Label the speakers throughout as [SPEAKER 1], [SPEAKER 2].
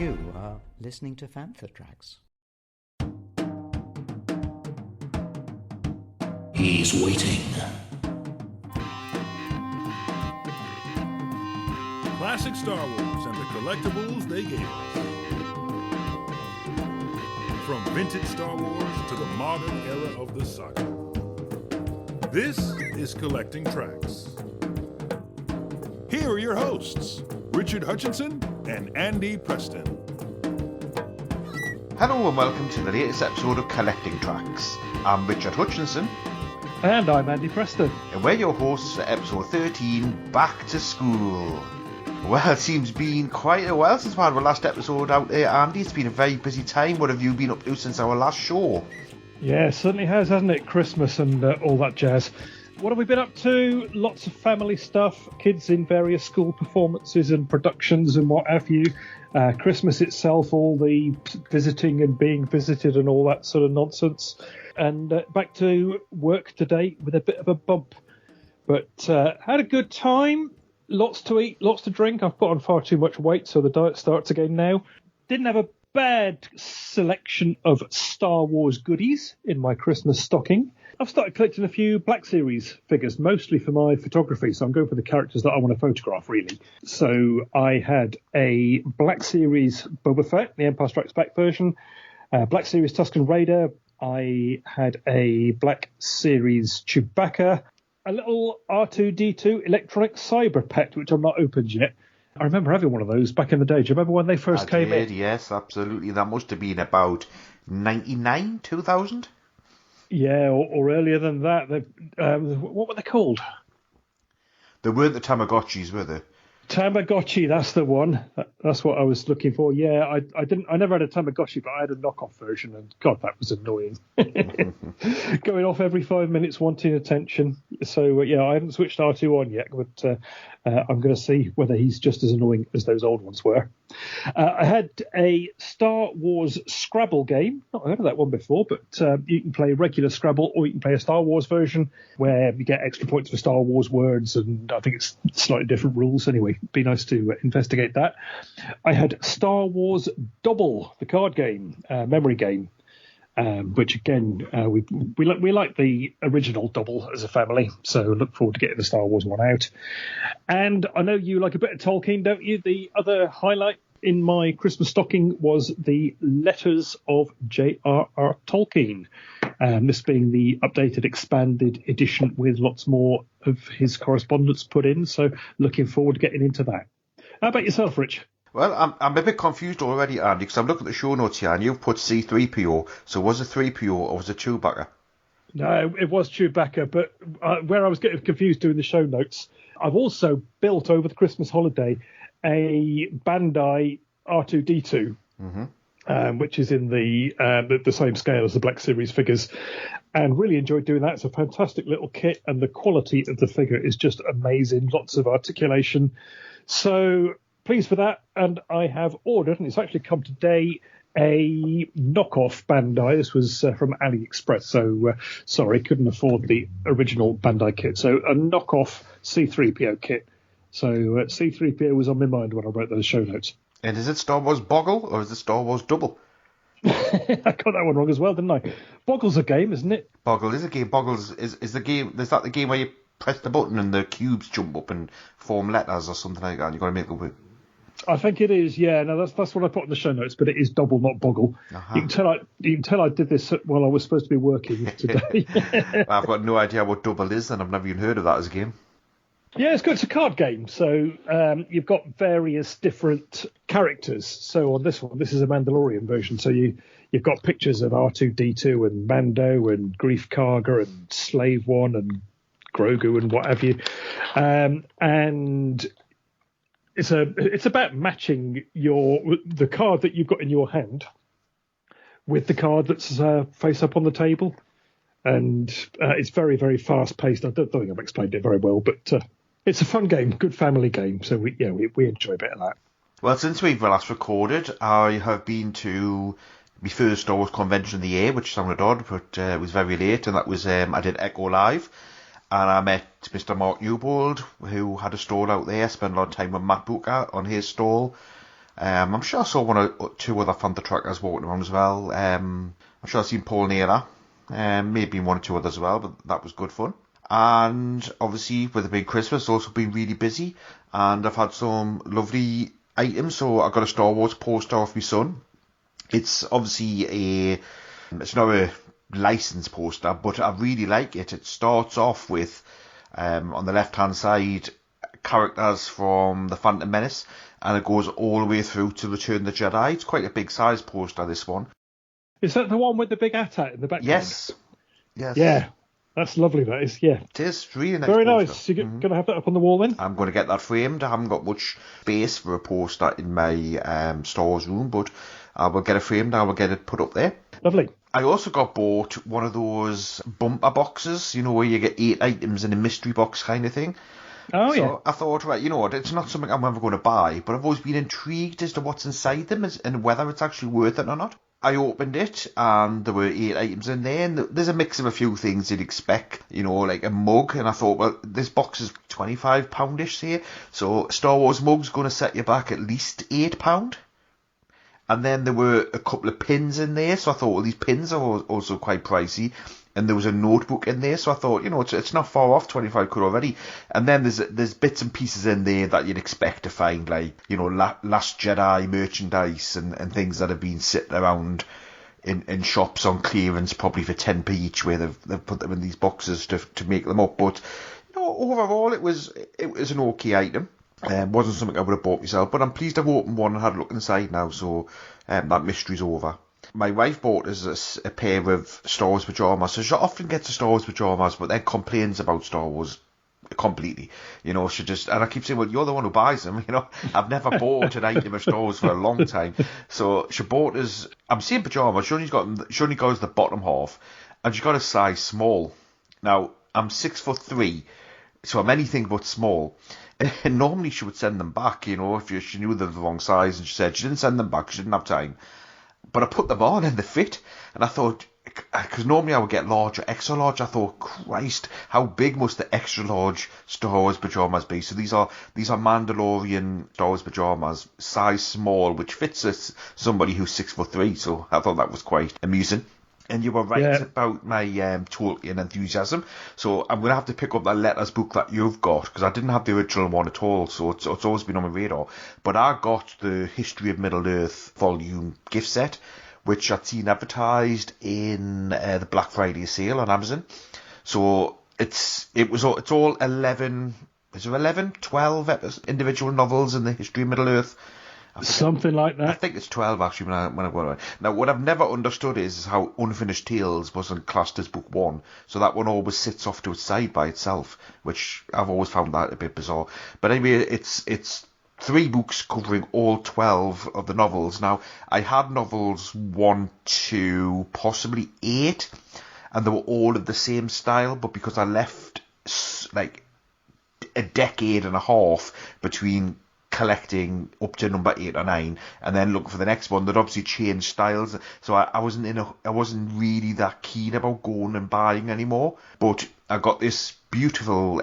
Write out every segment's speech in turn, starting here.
[SPEAKER 1] You are listening to Fantha tracks.
[SPEAKER 2] He's waiting.
[SPEAKER 3] Classic Star Wars and the collectibles they gave us. From vintage Star Wars to the modern era of the saga. This is Collecting Tracks. Here are your hosts, Richard Hutchinson and Andy Preston.
[SPEAKER 4] Hello and welcome to the latest episode of Collecting Tracks. I'm Richard Hutchinson.
[SPEAKER 5] And I'm Andy Preston.
[SPEAKER 4] And we're your hosts for episode 13, Back to School. Well, it seems been quite a while since we had our last episode out there, Andy. It's been a very busy time. What have you been up to since our last show?
[SPEAKER 5] Yeah, it certainly has, hasn't it? Christmas and all that jazz. What have we been up to? Lots of family stuff, kids in various school performances and productions and what have you. Christmas itself, all the visiting and being visited and all that sort of nonsense. And back to work today with a bit of a bump. But had a good time. Lots to eat, lots to drink. I've put on far too much weight, so the diet starts again now. Didn't have a bad selection of Star Wars goodies in my Christmas stocking. I've started collecting a few Black Series figures, mostly for my photography, so I'm going for the characters that I want to photograph, really. So I had a Black Series Boba Fett, the Empire Strikes Back version, Black Series Tusken Raider. I had a Black Series Chewbacca, a little R2-D2 electronic cyber pet, which I've not opened yet. I remember having one of those back in the day. Do you remember when they first came in?
[SPEAKER 4] Yes, absolutely. That must have been about 99, 2000?
[SPEAKER 5] Yeah, or earlier than that. What were they called?
[SPEAKER 4] They weren't the Tamagotchis, were they?
[SPEAKER 5] Tamagotchi, that's the one. That's what I was looking for. Yeah, I never had a Tamagotchi, but I had a knockoff version, and God, that was annoying. Going off every 5 minutes, wanting attention. So yeah, I haven't switched R2 on yet, but I'm going to see whether he's just as annoying as those old ones were. I had a Star Wars Scrabble game. Not heard of that one before, but you can play regular Scrabble or you can play a Star Wars version where you get extra points for Star Wars words, and I think it's slightly different rules anyway. It'd be nice to investigate that. I had Star Wars Double, the card game, memory game, which again, we like the original Double as a family, so look forward to getting the Star Wars one out. And I know you like a bit of Tolkien, don't you? The other highlight in my Christmas stocking was the Letters of J.R.R. Tolkien, this being the updated, expanded edition with lots more of his correspondence put in, so looking forward to getting into that. How about yourself, Rich?
[SPEAKER 4] Well, I'm a bit confused already, Andy, because I'm looking at the show notes here, and you've put C-3PO, so was it 3PO or was it Chewbacca?
[SPEAKER 5] No, it was Chewbacca, but where I was getting confused doing the show notes, I've also built over the Christmas holiday a Bandai R2-D2, which is in the same scale as the Black Series figures, and really enjoyed doing that. It's a fantastic little kit, and the quality of the figure is just amazing. Lots of articulation. So pleased for that, and I have ordered, and it's actually come today, a knockoff Bandai. This was from AliExpress, so sorry, couldn't afford the original Bandai kit. So a knockoff C-3PO kit. So C-3PO was on my mind when I wrote those show notes.
[SPEAKER 4] And is it Star Wars Boggle or is it Star Wars Double?
[SPEAKER 5] I got that one wrong as well, didn't I? Boggle's a game, isn't it?
[SPEAKER 4] Boggle is a game. Boggle is the game. Is that the game where you press the button and the cubes jump up and form letters or something like that, and you've got to make it work? I
[SPEAKER 5] think it is, yeah. No, that's what I put in the show notes, but it is Double, not Boggle.
[SPEAKER 4] Uh-huh.
[SPEAKER 5] You can tell I did this while I was supposed to be working today.
[SPEAKER 4] I've got no idea what Double is, and I've never even heard of that as a game.
[SPEAKER 5] Yeah, it's good. It's a card game, so you've got various different characters. So on this one, this is a Mandalorian version, so you've got pictures of R2-D2 and Mando and Grief Karga and Slave One and Grogu and what have you, and it's about matching the card that you've got in your hand with the card that's face up on the table, and it's very, very fast paced. I don't think I've explained it very well, but it's a fun game, good family game. So we enjoy a bit of that.
[SPEAKER 4] Well, since we've last recorded, I have been to my first Star Wars convention of the year, which sounded odd, but it was very late, and that was I did Echo Live, and I met Mr. Mark Newbold, who had a stall out there. Spent a lot of time with Matt Booker on his stall, I'm sure I saw one or two other Fantha trackers walking around as well. I'm sure I've seen Paul Naylor, maybe one or two others as well, but that was good fun. And obviously, with the big Christmas, also been really busy, and I've had some lovely items. So I got a Star Wars poster off my son. It's obviously it's not a licensed poster, but I really like it. It starts off with, on the left-hand side, characters from the Phantom Menace, and it goes all the way through to Return of the Jedi. It's quite a big size poster, this one.
[SPEAKER 5] Is that the one with the big AT-AT in the background?
[SPEAKER 4] Yes.
[SPEAKER 5] Yeah, that's lovely, that is, yeah.
[SPEAKER 4] It is really nice.
[SPEAKER 5] Very
[SPEAKER 4] poster.
[SPEAKER 5] nice. You're going to have that up on the wall then?
[SPEAKER 4] I'm going to get that framed. I haven't got much space for a poster in my Star Wars room, but I will get it framed. I will get it put up there.
[SPEAKER 5] Lovely.
[SPEAKER 4] I also got bought one of those bumper boxes, where you get 8 items in a mystery box kind of thing.
[SPEAKER 5] Oh,
[SPEAKER 4] so
[SPEAKER 5] yeah.
[SPEAKER 4] I thought, right, you know what, it's not something I'm ever going to buy, but I've always been intrigued as to what's inside them and whether it's actually worth it or not. I opened it, and there were 8 items in there, and there's a mix of a few things you'd expect, like a mug, and I thought, well, this box is £25-ish here, so Star Wars mug's going to set you back at least £8. And then there were a couple of pins in there, so I thought, well, these pins are also quite pricey. And there was a notebook in there, so I thought, it's not far off, 25 quid already. And then there's bits and pieces in there that you'd expect to find, like, Last Jedi merchandise and things that have been sitting around in shops on clearance, probably for 10p each, where they've put them in these boxes to make them up. But overall, it was an okay item. Wasn't something I would have bought myself, but I'm pleased I've opened one and had a look inside now, so that mystery's over. My wife bought us a pair of Star Wars pyjamas, so she often gets the Star Wars pyjamas, but then complains about Star Wars completely. She just, and I keep saying, well, you're the one who buys them. I've never bought an item of Star Wars for a long time. So she bought us, I'm saying pyjamas, she only goes the bottom half, and she got a size small. Now, I'm 6'3", so I'm anything but small. And normally she would send them back, if she knew they were the wrong size, and she said she didn't send them back, she didn't have time. But I put them on and they fit, and I thought, because normally I would get large or extra large, I thought, Christ, how big must the extra large Star Wars pyjamas be? So these are Mandalorian Star Wars pyjamas, size small, which fits somebody who's 6'3", so I thought that was quite amusing. And you were right about my Tolkien enthusiasm. So I'm going to have to pick up that letters book that you've got, because I didn't have the original one at all, so it's always been on my radar. But I got the History of Middle-earth volume gift set, which I'd seen advertised in the Black Friday sale on Amazon. So it's all 11, is there 11, 12 individual novels in the History of Middle-earth.
[SPEAKER 5] Something like that.
[SPEAKER 4] I think it's 12 actually when I got it. Now, what I've never understood is how Unfinished Tales wasn't classed as book 1, so that one always sits off to its side by itself, which I've always found that a bit bizarre. But anyway, it's 3 books covering all 12 of the novels. Now, I had novels 1 to possibly 8, and they were all of the same style, but because I left like a decade and a half between collecting up to number 8 or 9 and then looking for the next one, they'd obviously changed styles, so I wasn't really that keen about going and buying anymore. But I got this beautiful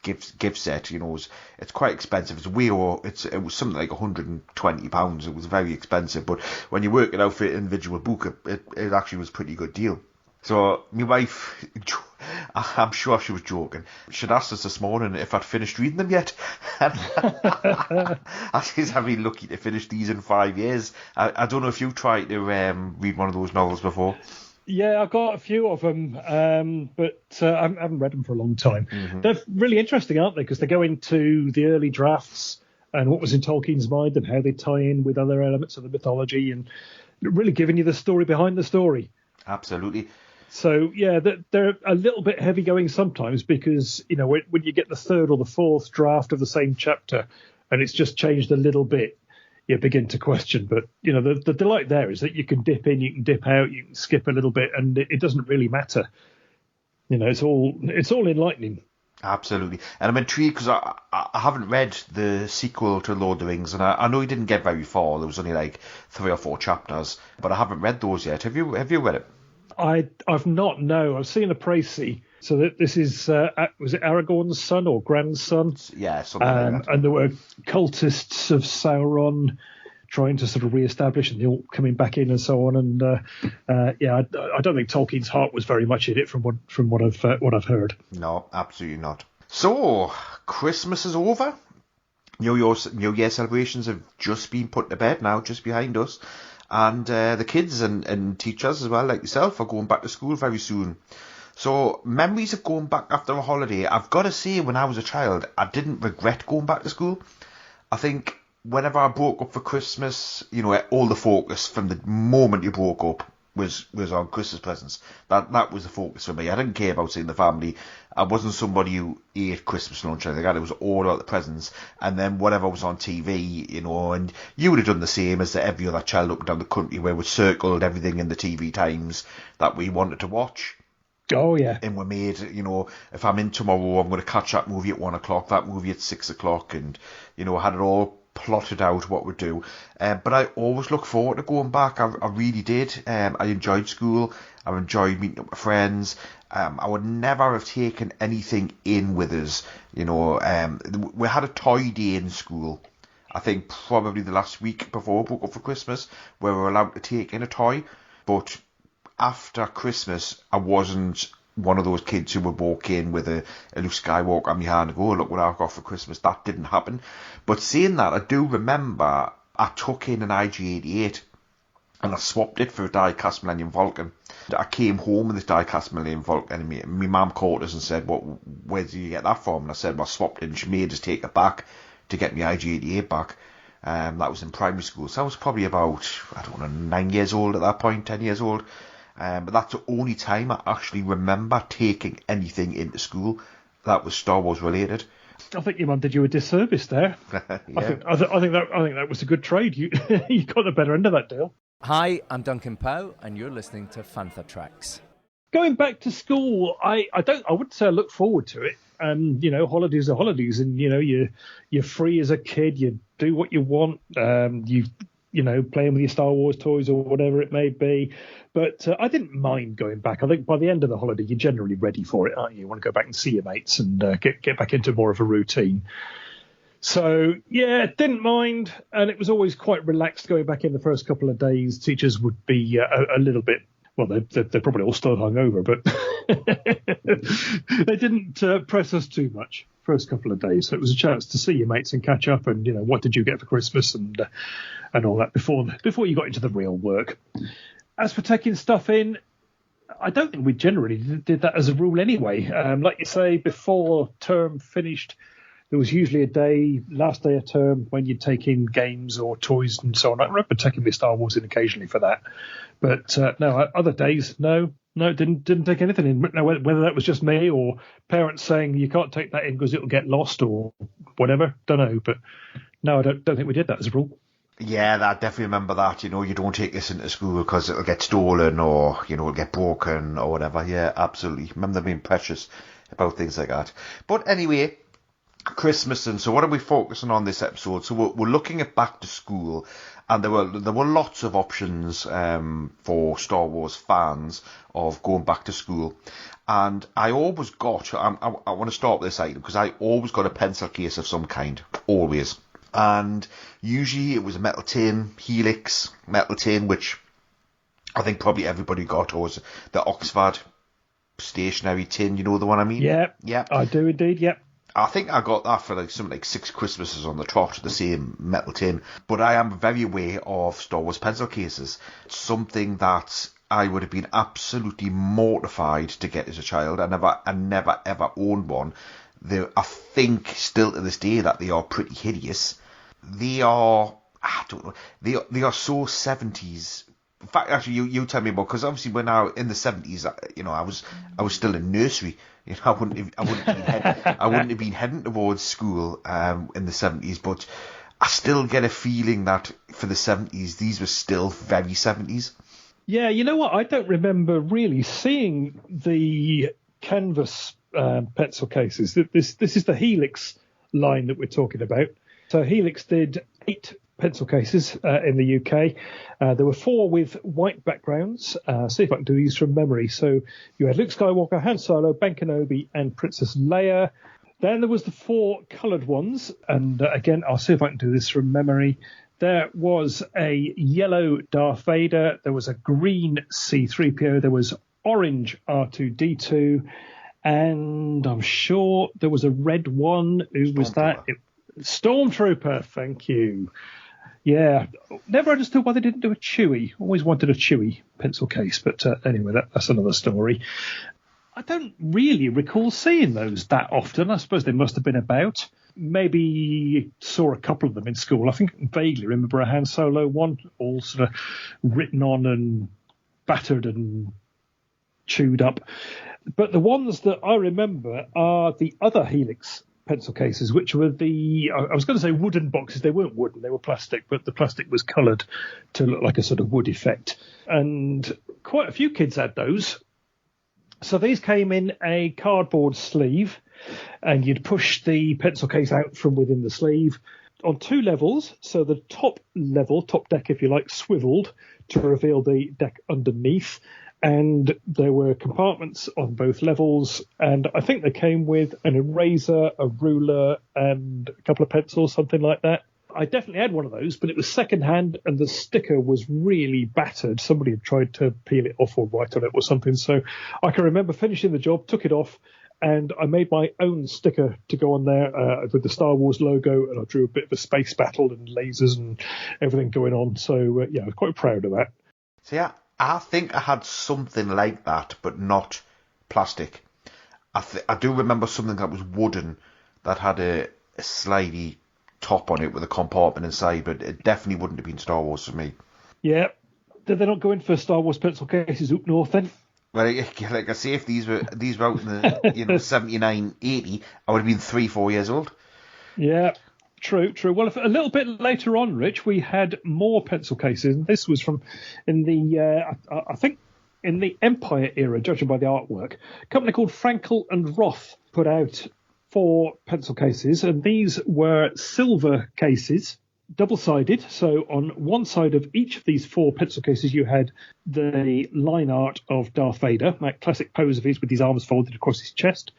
[SPEAKER 4] gift set. It's quite expensive. It was something like £120. It was very expensive, but when you work it out for an individual book, it actually was a pretty good deal. So my wife, I'm sure she was joking. She'd asked us this morning if I'd finished reading them yet. I said I've been lucky to finish these in 5 years. I don't know if you've tried to read one of those novels before.
[SPEAKER 5] Yeah, I've got a few of them, but I haven't read them for a long time. Mm-hmm. They're really interesting, aren't they? Because they go into the early drafts and what was in Tolkien's mind and how they tie in with other elements of the mythology, and really giving you the story behind the story.
[SPEAKER 4] Absolutely.
[SPEAKER 5] So, yeah, they're a little bit heavy going sometimes because, when you get the 3rd or the 4th draft of the same chapter and it's just changed a little bit, you begin to question. But, the delight there is that you can dip in, you can dip out, you can skip a little bit, and it doesn't really matter. It's all enlightening.
[SPEAKER 4] Absolutely. And I'm intrigued because I haven't read the sequel to Lord of the Rings, and I know he didn't get very far. There was only like 3 or 4 chapters, but I haven't read those yet. Have you read it?
[SPEAKER 5] I've not, no. I've seen a précis, So this is, was it Aragorn's son or grandson?
[SPEAKER 4] Yeah, something like that.
[SPEAKER 5] And there were cultists of Sauron trying to sort of re-establish, and they're all coming back in and so on. And I don't think Tolkien's heart was very much in it from what I've heard.
[SPEAKER 4] No, absolutely not. So Christmas is over. New Year celebrations have just been put to bed now, just behind us, and the kids and teachers as well, like yourself, are going back to school very soon. So memories of going back after a holiday. I've got to say, when I was a child, I didn't regret going back to school. I think whenever I broke up for Christmas, all the focus from the moment you broke up was on Christmas presents. That was the focus for me. I didn't care about seeing the family. I wasn't somebody who ate Christmas lunch or anything like that. It was all about the presents, and then whatever was on TV, and you would have done the same as every other child up and down the country, where we circled everything in the TV times that we wanted to watch.
[SPEAKER 5] Oh, yeah.
[SPEAKER 4] And we made, if I'm in tomorrow, I'm going to catch that movie at 1 o'clock, that movie at 6 o'clock, and, had it all plotted out what we'd do. But I always look forward to going back. I really did. I enjoyed school. I enjoyed meeting up with friends. I would never have taken anything in with us. We had a toy day in school. I think probably the last week before we broke up for Christmas, where we were allowed to take in a toy. But after Christmas, I wasn't one of those kids who would walk in with a Luke Skywalker on my hand and go, oh, look what I've got for Christmas. That didn't happen. But saying that, I do remember I took in an IG-88 and I swapped it for a die-cast Millennium Falcon. I came home with this die-cast Millennium Falcon, and my mum called us and said, where did you get that from? And I said, I swapped it, and she made us take it back to get my IG-88 back. That was in primary school. So I was probably about, 9 years old at that point, 10 years old. But that's the only time I actually remember taking anything into school that was Star Wars related.
[SPEAKER 5] I think your mum did you a disservice there.
[SPEAKER 4] Yeah.
[SPEAKER 5] I think that was a good trade. You you got the better end of that deal.
[SPEAKER 2] Hi, I'm Duncan Poe, and you're listening to Fantha Tracks.
[SPEAKER 5] Going back to school, I wouldn't say I look forward to it. Holidays are holidays, and you're free as a kid. You do what you want. Playing with your Star Wars toys or whatever it may be. But I didn't mind going back. I think by the end of the holiday, you're generally ready for it, aren't you? You want to go back and see your mates and get back into more of a routine. So, yeah, didn't mind. And it was always quite relaxed going back in the first couple of days. Teachers would be a little bit, well, they're probably all still hungover, but they didn't press us too much first couple of days. So it was a chance to see your mates and catch up and, what did you get for Christmas and all that before you got into the real work. As for taking stuff in, I don't think we generally did that as a rule anyway. Like you say, before term finished, there was usually a day, last day of term, when you'd take in games or toys and so on. I remember taking my Star Wars in occasionally for that. But no, other days, no, didn't take anything in. Now, whether that was just me or parents saying you can't take that in because it'll get lost or whatever, don't know. But no, I don't think we did that as a rule.
[SPEAKER 4] Yeah, I definitely remember that. You don't take this into school because it'll get stolen or, it'll get broken or whatever. Yeah, absolutely. Remember being precious about things like that. But anyway, Christmas, and so what are we focusing on this episode? So we're looking at back to school, and there were lots of options for Star Wars fans of going back to school. And I always got, I want to start with this item because I always got a pencil case of some kind, always. And usually it was a metal tin, Helix metal tin, which I think probably everybody got, or was the Oxford stationery tin, you know the one I mean?
[SPEAKER 5] Yeah, I do indeed, yeah.
[SPEAKER 4] I think I got that for something like 6 Christmases on the trot, the same metal tin. But I am very aware of Star Wars pencil cases. It's something that I would have been absolutely mortified to get as a child. I never ever owned one. I think still to this day that they are pretty hideous. They are, I don't know, they are so 70s. In fact, actually, you tell me more, because obviously when I in the 70s, I was still in nursery. I wouldn't have been heading towards school in the 70s, but I still get a feeling that for the 70s, these were still very 70s.
[SPEAKER 5] Yeah, you know what? I don't remember really seeing the canvas pencil cases. This is the Helix line that we're talking about. So Helix did 8 pencil cases in the UK. There were 4 with white backgrounds. See if I can do these from memory. So you had Luke Skywalker, Han Solo, Ben Kenobi, and Princess Leia. Then there was the 4 coloured ones. And again, I'll see if I can do this from memory. There was a yellow Darth Vader. There was a green C-3PO. There was orange R2-D2. And I'm sure there was a red one. Who was that? Stormtrooper, thank you. Yeah, never understood why they didn't do a Chewie. Always wanted a Chewie pencil case, but anyway, that's another story. I don't really recall seeing those that often. I suppose they must have been about. Maybe saw a couple of them in school. I think vaguely remember a Han Solo one, all sort of written on and battered and chewed up. But the ones that I remember are the other Helix pencil cases, which were I was going to say wooden boxes. They weren't wooden, they were plastic, but the plastic was coloured to look like a sort of wood effect. And quite a few kids had those. So these came in a cardboard sleeve, and you'd push the pencil case out from within the sleeve on 2 levels. So the top deck, if you like, swiveled to reveal the deck underneath. And there were compartments on both levels, and I think they came with an eraser, a ruler, and a couple of pencils, something like that. I definitely had one of those, but it was second-hand, and the sticker was really battered. Somebody had tried to peel it off or write on it or something. So I can remember finishing the job, took it off, and I made my own sticker to go on there with the Star Wars logo, and I drew a bit of a space battle and lasers and everything going on. So, yeah, I was quite proud of that.
[SPEAKER 4] So, yeah. I think I had something like that, but not plastic. I do remember something that was wooden that had a slidey top on it with a compartment inside, but it definitely wouldn't have been Star Wars for me.
[SPEAKER 5] Yeah. Did they not go in for Star Wars pencil cases up north then?
[SPEAKER 4] Well, like I say, if these were out in the 79, 80, I would have been 3-4 years old.
[SPEAKER 5] Yeah. True. Well, a little bit later on, Rich, we had more pencil cases. And this was from in the, I think, in the Empire era, judging by the artwork. A company called Frankel and Roth put out 4 pencil cases, and these were silver cases, double-sided. So on one side of each of these 4 pencil cases, you had the line art of Darth Vader, that classic pose of his with his arms folded across his chest.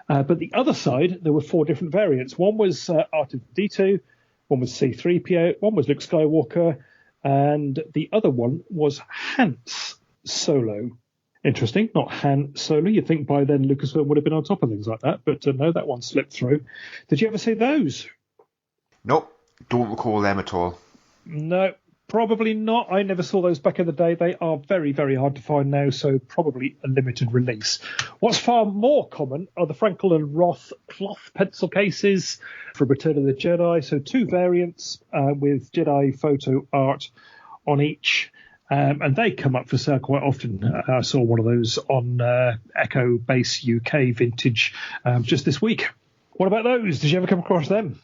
[SPEAKER 5] But the other side, there were 4 different variants. One was R2-D2, one was C-3PO, one was Luke Skywalker, and the other one was Han Solo. Interesting, not Han Solo. You'd think by then Lucasfilm would have been on top of things like that, but no, that one slipped through. Did you ever see those?
[SPEAKER 4] Nope, don't recall them at all.
[SPEAKER 5] No, probably not. I never saw those back in the day. They are very, very hard to find now, so probably a limited release. What's far more common are the Frankel and Roth cloth pencil cases for Return of the Jedi. So 2 variants with Jedi photo art on each. And they come up for sale quite often. I saw one of those on Echo Base UK Vintage just this week. What about those? Did you ever come across them?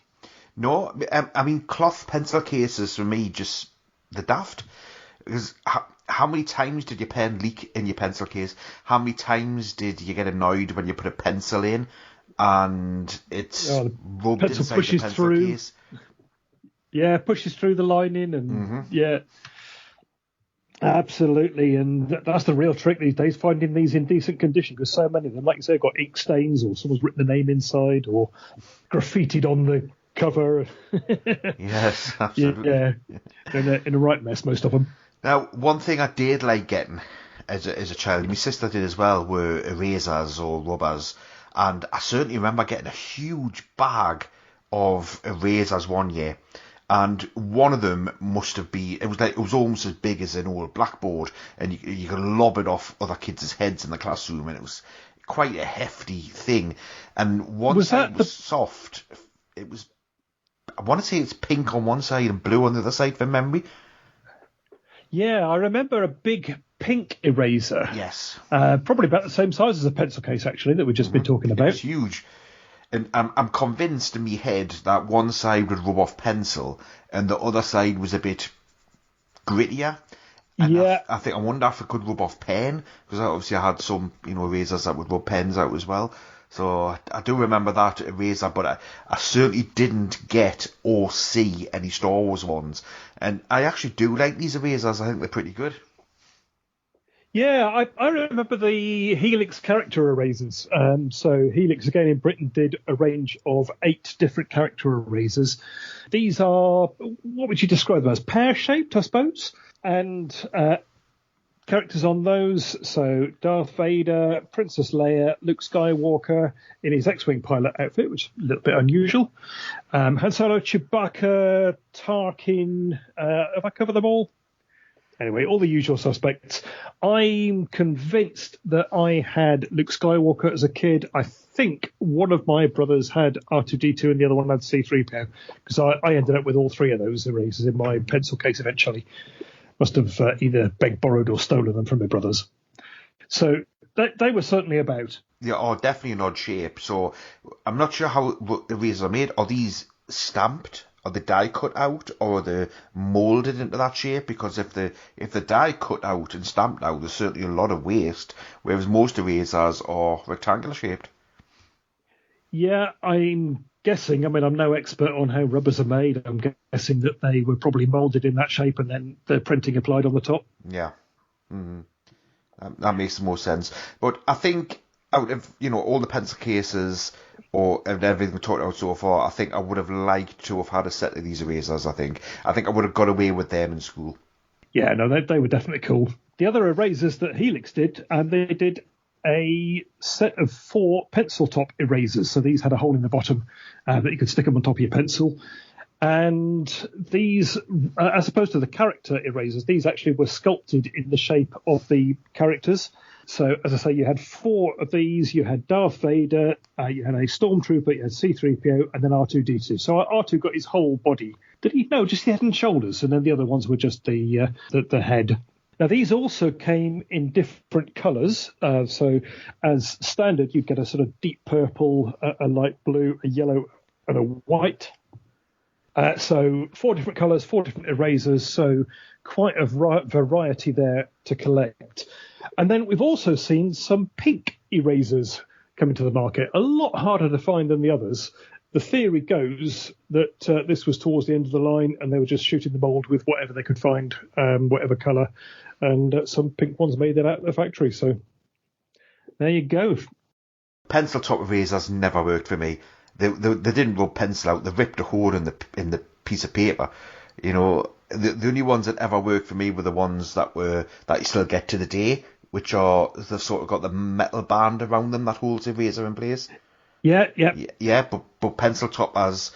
[SPEAKER 4] No, I mean, cloth pencil cases for me just... the daft, because how many times did your pen leak in your pencil case? How many times did you get annoyed when you put a pencil in and it's rubbed
[SPEAKER 5] pencil
[SPEAKER 4] inside
[SPEAKER 5] pushes
[SPEAKER 4] the pencil
[SPEAKER 5] through.
[SPEAKER 4] case?
[SPEAKER 5] Yeah, pushes through the lining and yeah, absolutely. And that's the real trick these days, finding these in decent condition, because so many of them, like you say, have got ink stains or someone's written a name inside or graffitied on the cover.
[SPEAKER 4] Yes, absolutely.
[SPEAKER 5] Yeah, in a right mess, most of them.
[SPEAKER 4] Now, one thing I did like getting as a child, my sister did as well, were erasers or rubbers, and I certainly remember getting a huge bag of erasers one year, and one of them must have been, it was almost as big as an old blackboard, and you could lob it off other kids' heads in the classroom, and it was quite a hefty thing. And one side was soft. It was, I want to say it's pink on one side and blue on the other side from memory. Yeah,
[SPEAKER 5] I remember a big pink eraser.
[SPEAKER 4] Yes.
[SPEAKER 5] Probably about the same size as a pencil case, actually, that we've just been talking about.
[SPEAKER 4] It's huge. And I'm convinced in my head that one side would rub off pencil and the other side was a bit grittier. And
[SPEAKER 5] yeah.
[SPEAKER 4] I wonder if it could rub off pen, because obviously I had some, erasers that would rub pens out as well. So I do remember that eraser, but I certainly didn't get or see any Star Wars ones. And I actually do like these erasers. I think they're pretty good.
[SPEAKER 5] Yeah, I remember the Helix character erasers. So Helix, again, in Britain, did a range of 8 different character erasers. These are, what would you describe them as? Pear-shaped, I suppose? And characters on those, so Darth Vader, Princess Leia, Luke Skywalker in his X-Wing pilot outfit, which is a little bit unusual. Han Solo, Chewbacca, Tarkin, have I covered them all? Anyway, all the usual suspects. I'm convinced that I had Luke Skywalker as a kid. I think one of my brothers had R2-D2 and the other one had C-3PO, because I ended up with all 3 of those erasers in my pencil case eventually. Must have either begged, borrowed or stolen them from my brothers. So they were certainly about.
[SPEAKER 4] Yeah, definitely an odd shape. So I'm not sure how the erasers are made. Are these stamped? Are the die cut out, or are they moulded into that shape? Because if the die cut out and stamped out, there's certainly a lot of waste, whereas most erasers are rectangular shaped.
[SPEAKER 5] Yeah, I'm guessing. I mean, I'm no expert on how rubbers are made. I'm guessing that they were probably moulded in that shape and then the printing applied on the top.
[SPEAKER 4] Yeah, that makes the most sense. But I think out of all the pencil cases or everything we talked about so far, I think I would have liked to have had a set of these erasers. I think I would have got away with them in school.
[SPEAKER 5] Yeah, no, they were definitely cool. The other erasers that Helix did, they did a set of 4 pencil top erasers. So these had a hole in the bottom that you could stick them on top of your pencil. And these, as opposed to the character erasers, these actually were sculpted in the shape of the characters. So, as I say, you had 4 of these. You had Darth Vader, you had a Stormtrooper, you had C-3PO, and then R2-D2. So R2 got his whole body. Did he? No, just the head and shoulders, and then the other ones were just the head. Now, these also came in different colours. So, as standard, you'd get a sort of deep purple, a light blue, a yellow, and a white. So 4 different colours, 4 different erasers. So quite a variety there to collect. And then we've also seen some pink erasers coming to the market, a lot harder to find than the others. The theory goes that this was towards the end of the line and they were just shooting the mould with whatever they could find, whatever colour, and some pink ones made that out of the factory. So there you go.
[SPEAKER 4] Pencil top erasers never worked for me. They didn't rub pencil out. They ripped a hole in the piece of paper. The only ones that ever worked for me were the ones that you still get to the day, which are they've sort of got the metal band around them that holds the eraser in place.
[SPEAKER 5] Yeah.
[SPEAKER 4] But pencil toppers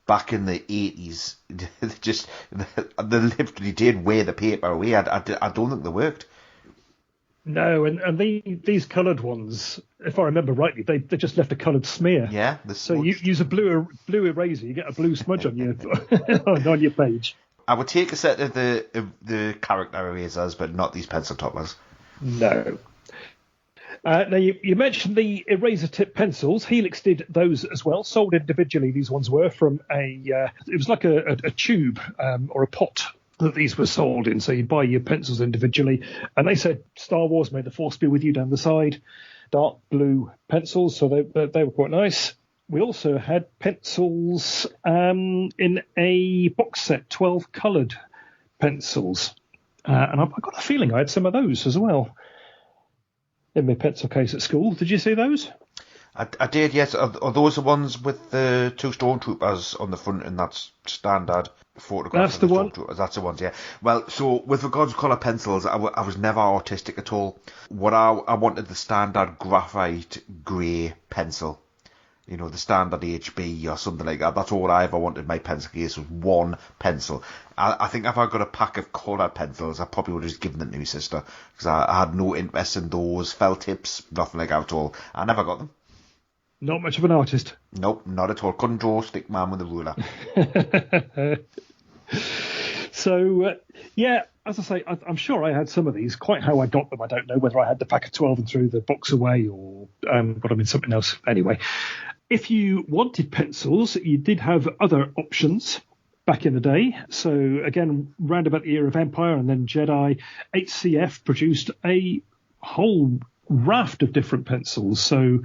[SPEAKER 4] back in the 80s, they literally did wear the paper away. I don't think they worked.
[SPEAKER 5] No, and these coloured ones, if I remember rightly, they just left a coloured smear.
[SPEAKER 4] Yeah.
[SPEAKER 5] So you use a blue eraser, you get a blue smudge on your on your page.
[SPEAKER 4] I would take a set of the character erasers, but not these pencil toppers.
[SPEAKER 5] No. Now, you mentioned the eraser tip pencils. Helix did those as well, sold individually. These ones were from it was like a tube or a pot that these were sold in. So you'd buy your pencils individually. And they said, Star Wars, may the force be with you down the side. Dark blue pencils, so they were quite nice. We also had pencils in a box set, 12 coloured pencils. And I've got a feeling I had some of those as well in my pencil case at school. Did you see those?
[SPEAKER 4] I did, yes. Are those the ones with the 2 stormtroopers on the front and that's standard photograph?
[SPEAKER 5] That's the one.
[SPEAKER 4] That's the ones, yeah. Well, so with regards to colour pencils, I was never artistic at all. What I wanted the standard graphite grey pencil. The standard HB or something like that. That's all I ever wanted my pencil case was one pencil. I think if I got a pack of coloured pencils, I probably would have just given them to my sister because I had no interest in those felt tips, nothing like that at all. I never got them.
[SPEAKER 5] Not much of an artist.
[SPEAKER 4] Nope, not at all. Couldn't draw a stick man with a ruler.
[SPEAKER 5] So, as I say, I'm sure I had some of these. Quite how I got them, I don't know. Whether I had the pack of 12 and threw the box away or something else. Anyway, if you wanted pencils, you did have other options back in the day. So, again, round about the era of Empire and then Jedi, HCF produced a whole raft of different pencils. So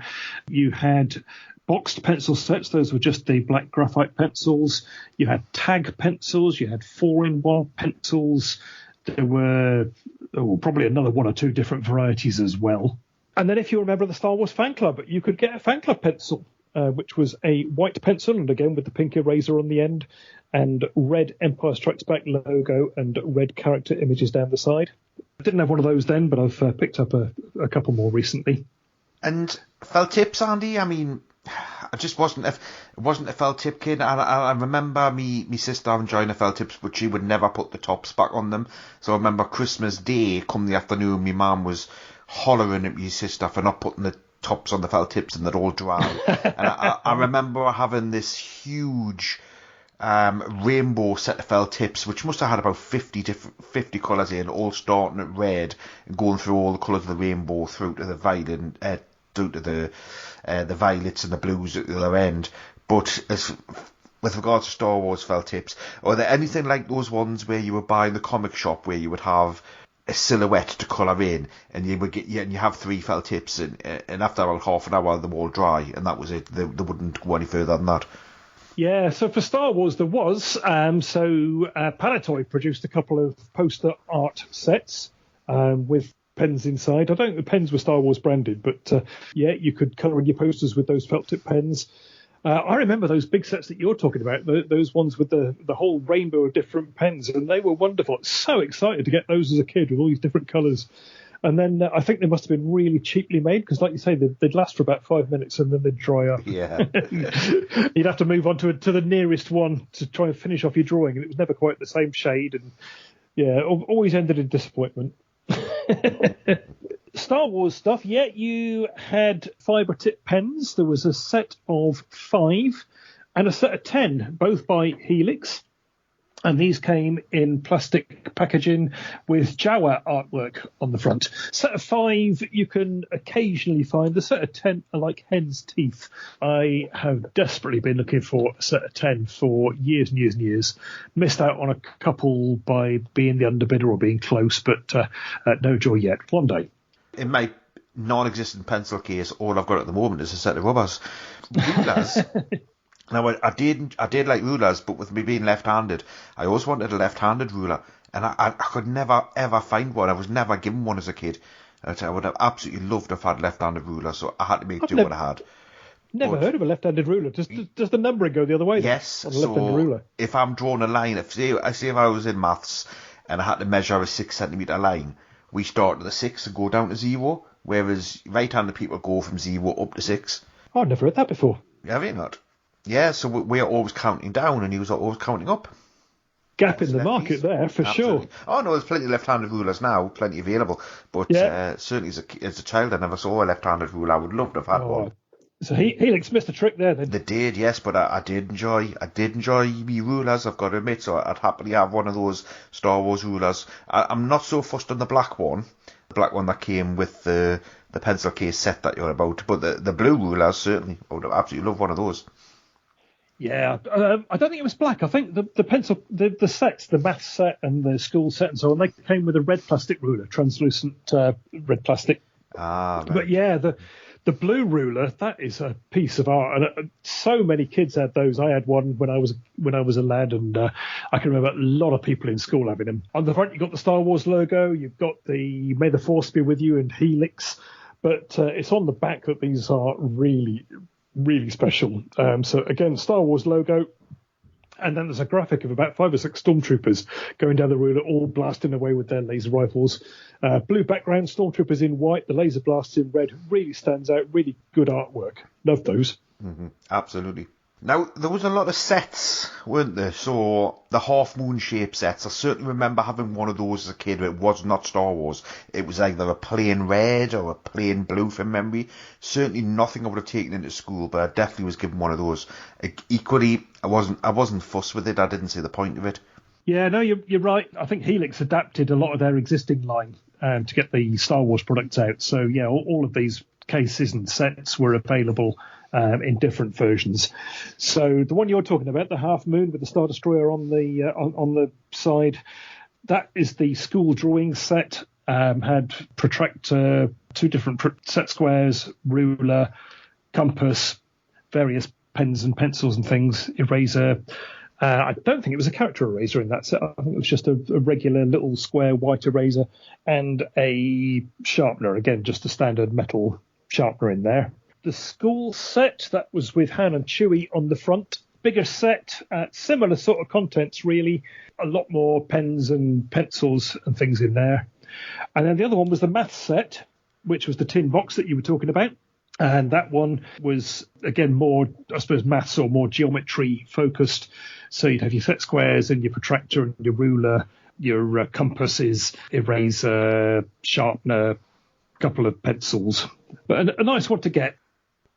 [SPEAKER 5] you had boxed pencil sets. Those were just the black graphite pencils. You had tag pencils. You had 4-in-1 pencils. There were probably another one or two different varieties as well. And then if you remember the Star Wars fan club, you could get a fan club pencil, which was a white pencil, and again with the pink eraser on the end, and red Empire Strikes Back logo and red character images down the side. I didn't have one of those then, but I've picked up a couple more recently.
[SPEAKER 4] And felt tips, Andy? I mean, I just wasn't a felt tip kid. I remember me sister enjoying the felt tips, but she would never put the tops back on them. So I remember Christmas Day, come the afternoon, my mum was hollering at my sister for not putting the tops on the felt tips and they'd all dry. And I remember having this huge rainbow set of felt tips, which must have had about 50 colours in, all starting at red and going through all the colours of the rainbow through to the violet, through to the violets and the blues at the other end. But with regards to Star Wars felt tips, are there anything like those ones where you would buy in the comic shop where you would have a silhouette to colour in, and you have 3 felt tips, and after about half an hour they're all dry, and that was it. They wouldn't go any further than that.
[SPEAKER 5] Yeah, so for Star Wars there was. Palitoy produced a couple of poster art sets with pens inside. I don't think the pens were Star Wars branded, but you could colour in your posters with those felt tip pens. I remember those big sets that you're talking about, those ones with the whole rainbow of different pens, and they were wonderful. So excited to get those as a kid with all these different colours. And then I think they must have been really cheaply made, because like you say, they'd last for about 5 minutes and then they'd dry up.
[SPEAKER 4] Yeah.
[SPEAKER 5] You'd have to move on to the nearest one to try and finish off your drawing, and it was never quite the same shade, and always ended in disappointment. Star Wars stuff, you had fibre tip pens. There was a set of 5 and a set of 10, both by Helix. And these came in plastic packaging with Jawa artwork on the front. Set of 5 you can occasionally find. The set of 10 are like hen's teeth. I have desperately been looking for a set of 10 for years and years and years. Missed out on a couple by being the underbidder or being close, but no joy yet. One day.
[SPEAKER 4] In my non-existent pencil case, all I've got at the moment is a set of rubbers. Rulers. Now, I did like rulers, but with me being left-handed, I always wanted a left-handed ruler, and I could never, ever find one. I was never given one as a kid. I would have absolutely loved to have had left-handed rulers, so I had to make do what I had.
[SPEAKER 5] Never heard of a left-handed ruler. Does the numbering go the other way?
[SPEAKER 4] Yes.
[SPEAKER 5] On a left-handed ruler? If
[SPEAKER 4] I'm drawing a line, if I was in maths and I had to measure a 6 centimetre line, we start at the 6 and go down to 0, whereas right-handed people go from 0 up to 6.
[SPEAKER 5] Oh, I've never heard that before.
[SPEAKER 4] Have you not? Yeah, so we're always counting down and he was always counting up.
[SPEAKER 5] Gap in the market there, for
[SPEAKER 4] Absolutely.
[SPEAKER 5] sure.
[SPEAKER 4] Oh, no, there's plenty of left-handed rulers now, plenty available. But certainly as a child, I never saw a left-handed ruler. I would love to have had one.
[SPEAKER 5] So Helix missed a trick there then.
[SPEAKER 4] They did, yes, but I did enjoy me rulers, I've got to admit, so I'd happily have one of those Star Wars rulers. I'm not so fussed on the black one that came with the pencil case set that you're about, but the blue rulers, certainly, I would absolutely love one of those.
[SPEAKER 5] Yeah, I don't think it was black. I think the pencil, the sets, the maths set and the school set and so on, they came with a red plastic ruler, translucent red plastic.
[SPEAKER 4] Ah, right.
[SPEAKER 5] But yeah, the blue ruler, that is a piece of art, and so many kids had those. I had one when I was a lad, and I can remember a lot of people in school having them. On the front, you've got the Star Wars logo, you've got the May the Force be with you and Helix, but it's on the back that these are really, really special. So again, Star Wars logo, and then there's a graphic of about 5 or 6 stormtroopers going down the ruler, all blasting away with their laser rifles. Blue background, stormtroopers in white, the laser blasts in red. Really stands out, really good artwork. Love those.
[SPEAKER 4] Mm-hmm. Absolutely. Now, there was a lot of sets, weren't there? So, the half-moon shape sets, I certainly remember having one of those as a kid, but it was not Star Wars. It was either a plain red or a plain blue from memory. Certainly nothing I would have taken into school, but I definitely was given one of those. Equally, I wasn't fussed with it. I didn't see the point of it.
[SPEAKER 5] Yeah, no, you're right. I think Helix adapted a lot of their existing line to get the Star Wars products out. So, yeah, all of these cases and sets were available in different versions. So the one you're talking about, the Half Moon with the Star Destroyer on the side, that is the school drawing set. Had protractor 2 different set squares, ruler, compass, various pens and pencils and things, eraser. I don't think it was a character eraser in that set. I think it was just a regular little square white eraser and a sharpener. Again, just a standard metal sharpener in there. The school set, that was with Han and Chewie on the front. Bigger set, similar sort of contents, really. A lot more pens and pencils and things in there. And then the other one was the maths set, which was the tin box that you were talking about. And that one was, again, more, I suppose, maths or more geometry focused. So you'd have your set squares and your protractor and your ruler, your compasses, eraser, sharpener, a couple of pencils. But a nice one to get.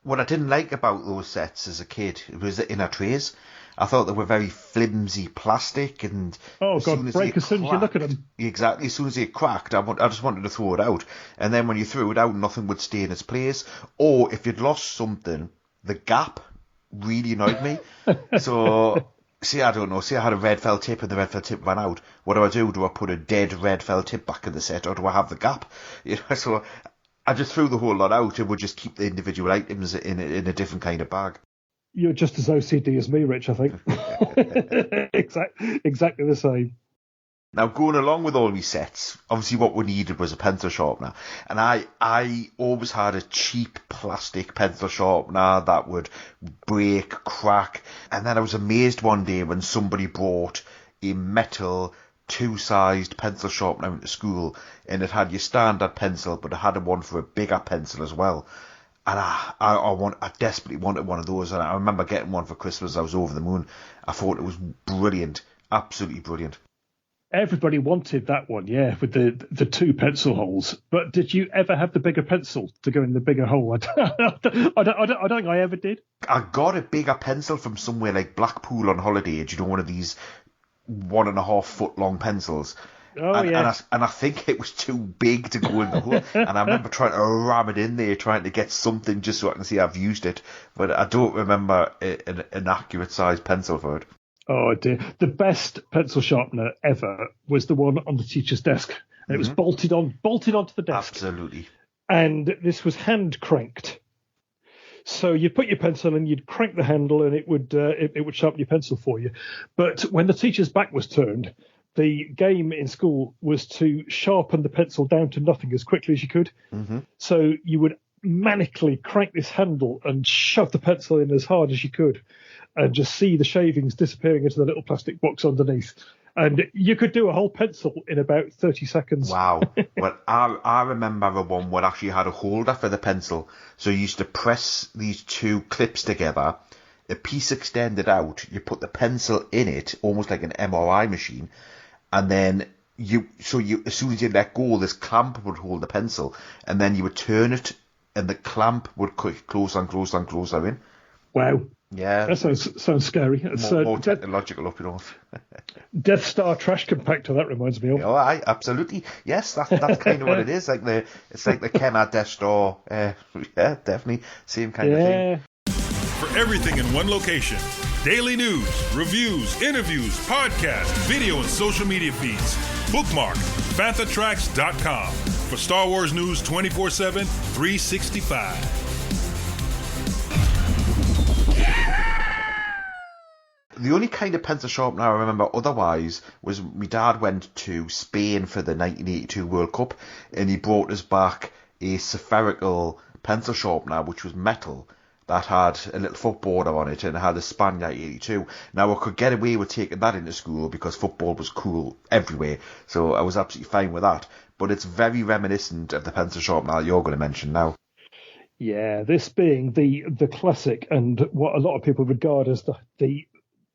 [SPEAKER 4] What I didn't like about those sets as a kid was the inner trays. I thought they were very flimsy plastic, and
[SPEAKER 5] break as soon as you look at them.
[SPEAKER 4] Exactly, as soon as they cracked, I just wanted to throw it out. And then when you threw it out, nothing would stay in its place. Or if you'd lost something, the gap really annoyed me. So, I don't know, I had a red felt tip and the red felt tip ran out. What do? Do I put a dead red felt tip back in the set, or do I have the gap? So I just threw the whole lot out and would just keep the individual items in a different kind of bag.
[SPEAKER 5] You're just as OCD as me, Rich, I think. Exactly the same.
[SPEAKER 4] Now, going along with all these sets, obviously what we needed was a pencil sharpener. And I always had a cheap plastic pencil sharpener that would break, crack. And then I was amazed one day when somebody brought a metal 2-sized pencil sharpener into school, and it had your standard pencil, but it had one for a bigger pencil as well. And I desperately wanted one of those, and I remember getting one for Christmas. I was over the moon. I thought it was brilliant, absolutely brilliant.
[SPEAKER 5] Everybody wanted that one, yeah, with the 2 pencil holes. But did you ever have the bigger pencil to go in the bigger hole? I don't think I ever did.
[SPEAKER 4] I got a bigger pencil from somewhere like Blackpool on holiday. One of these 1.5 foot long pencils.
[SPEAKER 5] Yeah.
[SPEAKER 4] And I think it was too big to go in the hole. And I remember trying to ram it in there, trying to get something just so I can see I've used it. But I don't remember an accurate size pencil for it.
[SPEAKER 5] Oh dear. The best pencil sharpener ever was the one on the teacher's desk. And it was bolted onto the desk.
[SPEAKER 4] Absolutely.
[SPEAKER 5] And this was hand cranked. So you'd put your pencil and you'd crank the handle and it would sharpen your pencil for you. But when the teacher's back was turned, the game in school was to sharpen the pencil down to nothing as quickly as you could. Mm-hmm. So you would manically crank this handle and shove the pencil in as hard as you could and just see the shavings disappearing into the little plastic box underneath. And you could do a whole pencil in about 30 seconds.
[SPEAKER 4] Wow. Well, I remember the one where actually had a holder for the pencil. So you used to press these 2 clips together, a piece extended out, you put the pencil in it, almost like an MRI machine, and then as soon as you let go, this clamp would hold the pencil, and then you would turn it, and the clamp would close in.
[SPEAKER 5] Wow.
[SPEAKER 4] Yeah.
[SPEAKER 5] That sounds scary. It's
[SPEAKER 4] more technological up north.
[SPEAKER 5] Death Star trash compactor, that reminds me of.
[SPEAKER 4] Oh, absolutely. Yes, that's kind of what it is. It's like the Kenner Death Star. Yeah, definitely. Same kind of thing.
[SPEAKER 3] For everything in one location, daily news, reviews, interviews, podcasts, video and social media feeds. Bookmark FanthaTracks.com for Star Wars news 24/7, 365.
[SPEAKER 4] The only kind of pencil sharpener I remember otherwise was my dad went to Spain for the 1982 World Cup, and he brought us back a spherical pencil sharpener, which was metal, that had a little footboarder on it and it had a Spaniard 82. Now, I could get away with taking that into school because football was cool everywhere, so I was absolutely fine with that. But it's very reminiscent of the pencil sharpener you're going to mention now.
[SPEAKER 5] Yeah, this being the classic and what a lot of people regard as the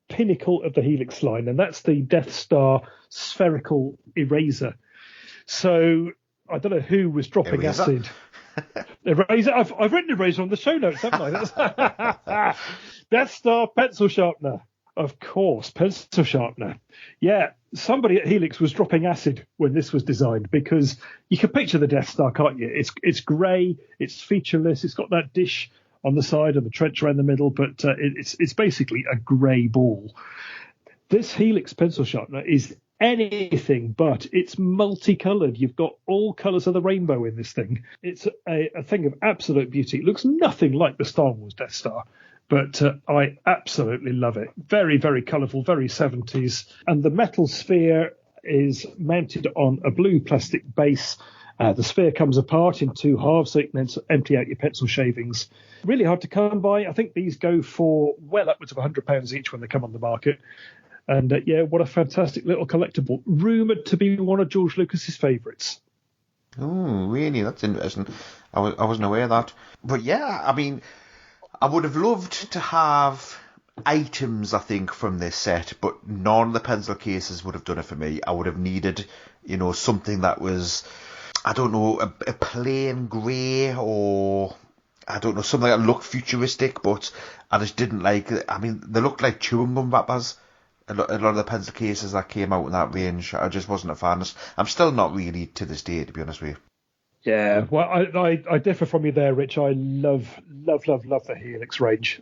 [SPEAKER 5] pinnacle of the Helix line, and that's the Death Star spherical eraser. So I don't know who was dropping acid. Eraser. I've written eraser on the show notes, haven't I? Death Star pencil sharpener, of course, pencil sharpener. Yeah, somebody at Helix was dropping acid when this was designed, because you can picture the Death Star, can't you? It's grey, it's featureless, it's got that dish on the side and the trench around the middle, but it's basically a grey ball. This Helix pencil sharpener is anything but. It's multicoloured. You've got all colours of the rainbow in this thing. It's a thing of absolute beauty. It looks nothing like the Star Wars Death Star, but I absolutely love it. Very, very colourful, very 70s. And the metal sphere is mounted on a blue plastic base. The sphere comes apart in two halves, so you can empty out your pencil shavings. Really hard to come by. I think these go for well upwards of £100 each when they come on the market. And what a fantastic little collectible. Rumoured to be one of George Lucas's favourites.
[SPEAKER 4] Oh, really? That's interesting. I wasn't aware of that. But yeah, I mean, I would have loved to have items, I think, from this set, but none of the pencil cases would have done it for me. I would have needed, something that was, I don't know, a plain grey, or I don't know, something that looked futuristic, but I just didn't like it. I mean, they looked like chewing gum wrappers. A lot of the pencil cases that came out in that range, I just wasn't a fan. I'm still not really to this day, to be honest with you.
[SPEAKER 5] Yeah, well, I differ from you there, Rich. I love the Helix range.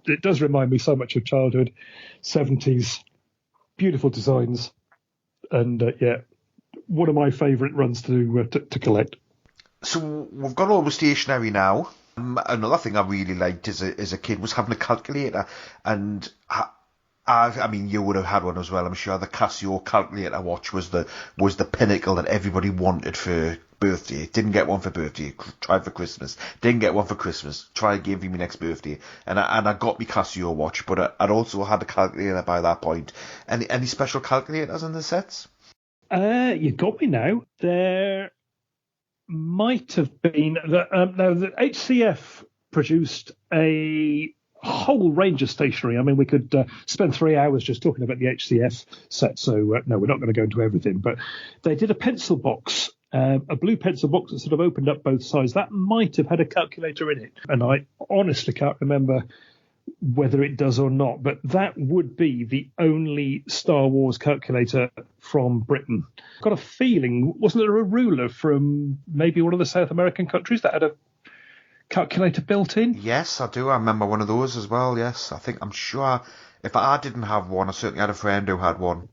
[SPEAKER 5] It does remind me so much of childhood, 70s, beautiful designs, and one of my favourite runs to collect.
[SPEAKER 4] So we've got all the stationery now. Another thing I really liked as a kid was having a calculator, and I mean, you would have had one as well, I'm sure. The Casio calculator watch was the pinnacle that everybody wanted for birthday. Didn't get one for birthday, tried for Christmas. Didn't get one for Christmas, try again for my next birthday. And I got my Casio watch, but I'd also had a calculator by that point. Any special calculators in the sets?
[SPEAKER 5] You got me now. There might have been. Now, the HCF produced a whole range of stationery. I mean, we could spend 3 hours just talking about the HCF set, so no, we're not going to go into everything, but they did a pencil box, a blue pencil box that sort of opened up both sides. That might have had a calculator in it, and I honestly can't remember whether it does or not, but that would be the only Star Wars calculator from Britain. I've got a feeling, wasn't there a ruler from maybe one of the South American countries that had a calculator built in?
[SPEAKER 4] Yes, I do. I remember one of those as well, yes. I'm sure if I didn't have one, I certainly had a friend who had one.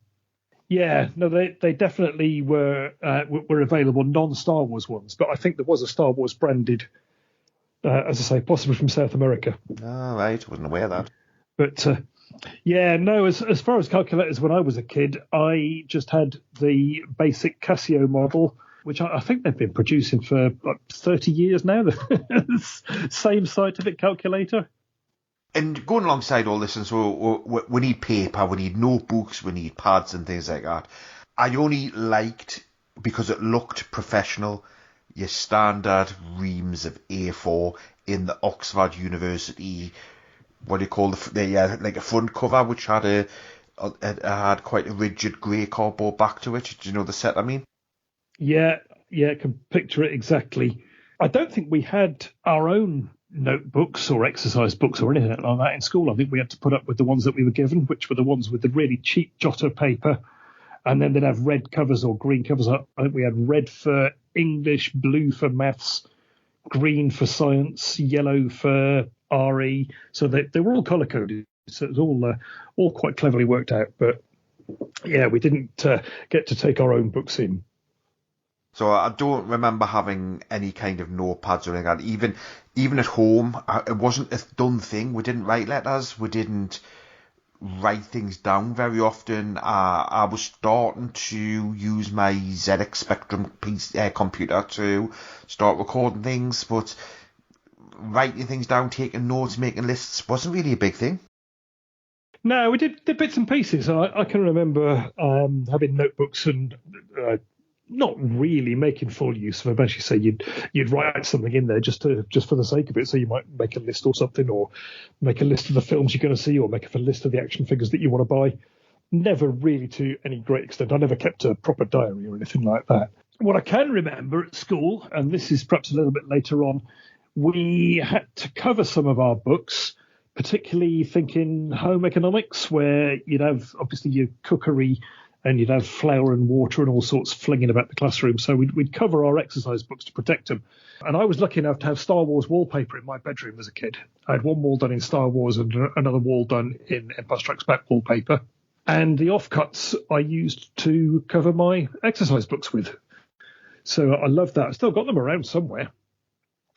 [SPEAKER 5] Yeah, no, they definitely were available, non-Star Wars ones, but I think there was a Star Wars branded, as I say, possibly from South America.
[SPEAKER 4] Oh, right, I wasn't aware of that.
[SPEAKER 5] But as far as calculators, when I was a kid, I just had the basic Casio model, which I think they've been producing for like 30 years now, the same scientific calculator.
[SPEAKER 4] And going alongside all this, and so we need paper, we need notebooks, we need pads and things like that. I only liked, because it looked professional, your standard reams of A4 in the Oxford University, what do you call like a front cover, which had had quite a rigid grey cardboard back to it. Do you know the set I mean?
[SPEAKER 5] Yeah, I can picture it exactly. I don't think we had our own notebooks or exercise books or anything like that in school. I think we had to put up with the ones that we were given, which were the ones with the really cheap Jotto paper, and then they'd have red covers or green covers. I think we had red for English, blue for maths, green for science, yellow for RE. So they were all colour-coded. So it was all quite cleverly worked out. But, yeah, we didn't get to take our own books in.
[SPEAKER 4] So I don't remember having any kind of notepads or anything like that. Even at home, it wasn't a done thing. We didn't write letters. We didn't write things down very often. I was starting to use my ZX Spectrum computer to start recording things, but writing things down, taking notes, making lists wasn't really a big thing.
[SPEAKER 5] No, we did bits and pieces. I can remember having notebooks and not really making full use of them. As you say, you'd write something in there just for the sake of it. So you might make a list or something, or make a list of the films you're going to see, or make a list of the action figures that you want to buy. Never really to any great extent. I never kept a proper diary or anything like that. What I can remember at school, and this is perhaps a little bit later on, we had to cover some of our books, particularly thinking home economics, where you'd have obviously your cookery and you'd have flour and water and all sorts flinging about the classroom. So we'd cover our exercise books to protect them. And I was lucky enough to have Star Wars wallpaper in my bedroom as a kid. I had one wall done in Star Wars and another wall done in Empire Strikes Back wallpaper. And the offcuts I used to cover my exercise books with. So I love that. I've still got them around somewhere.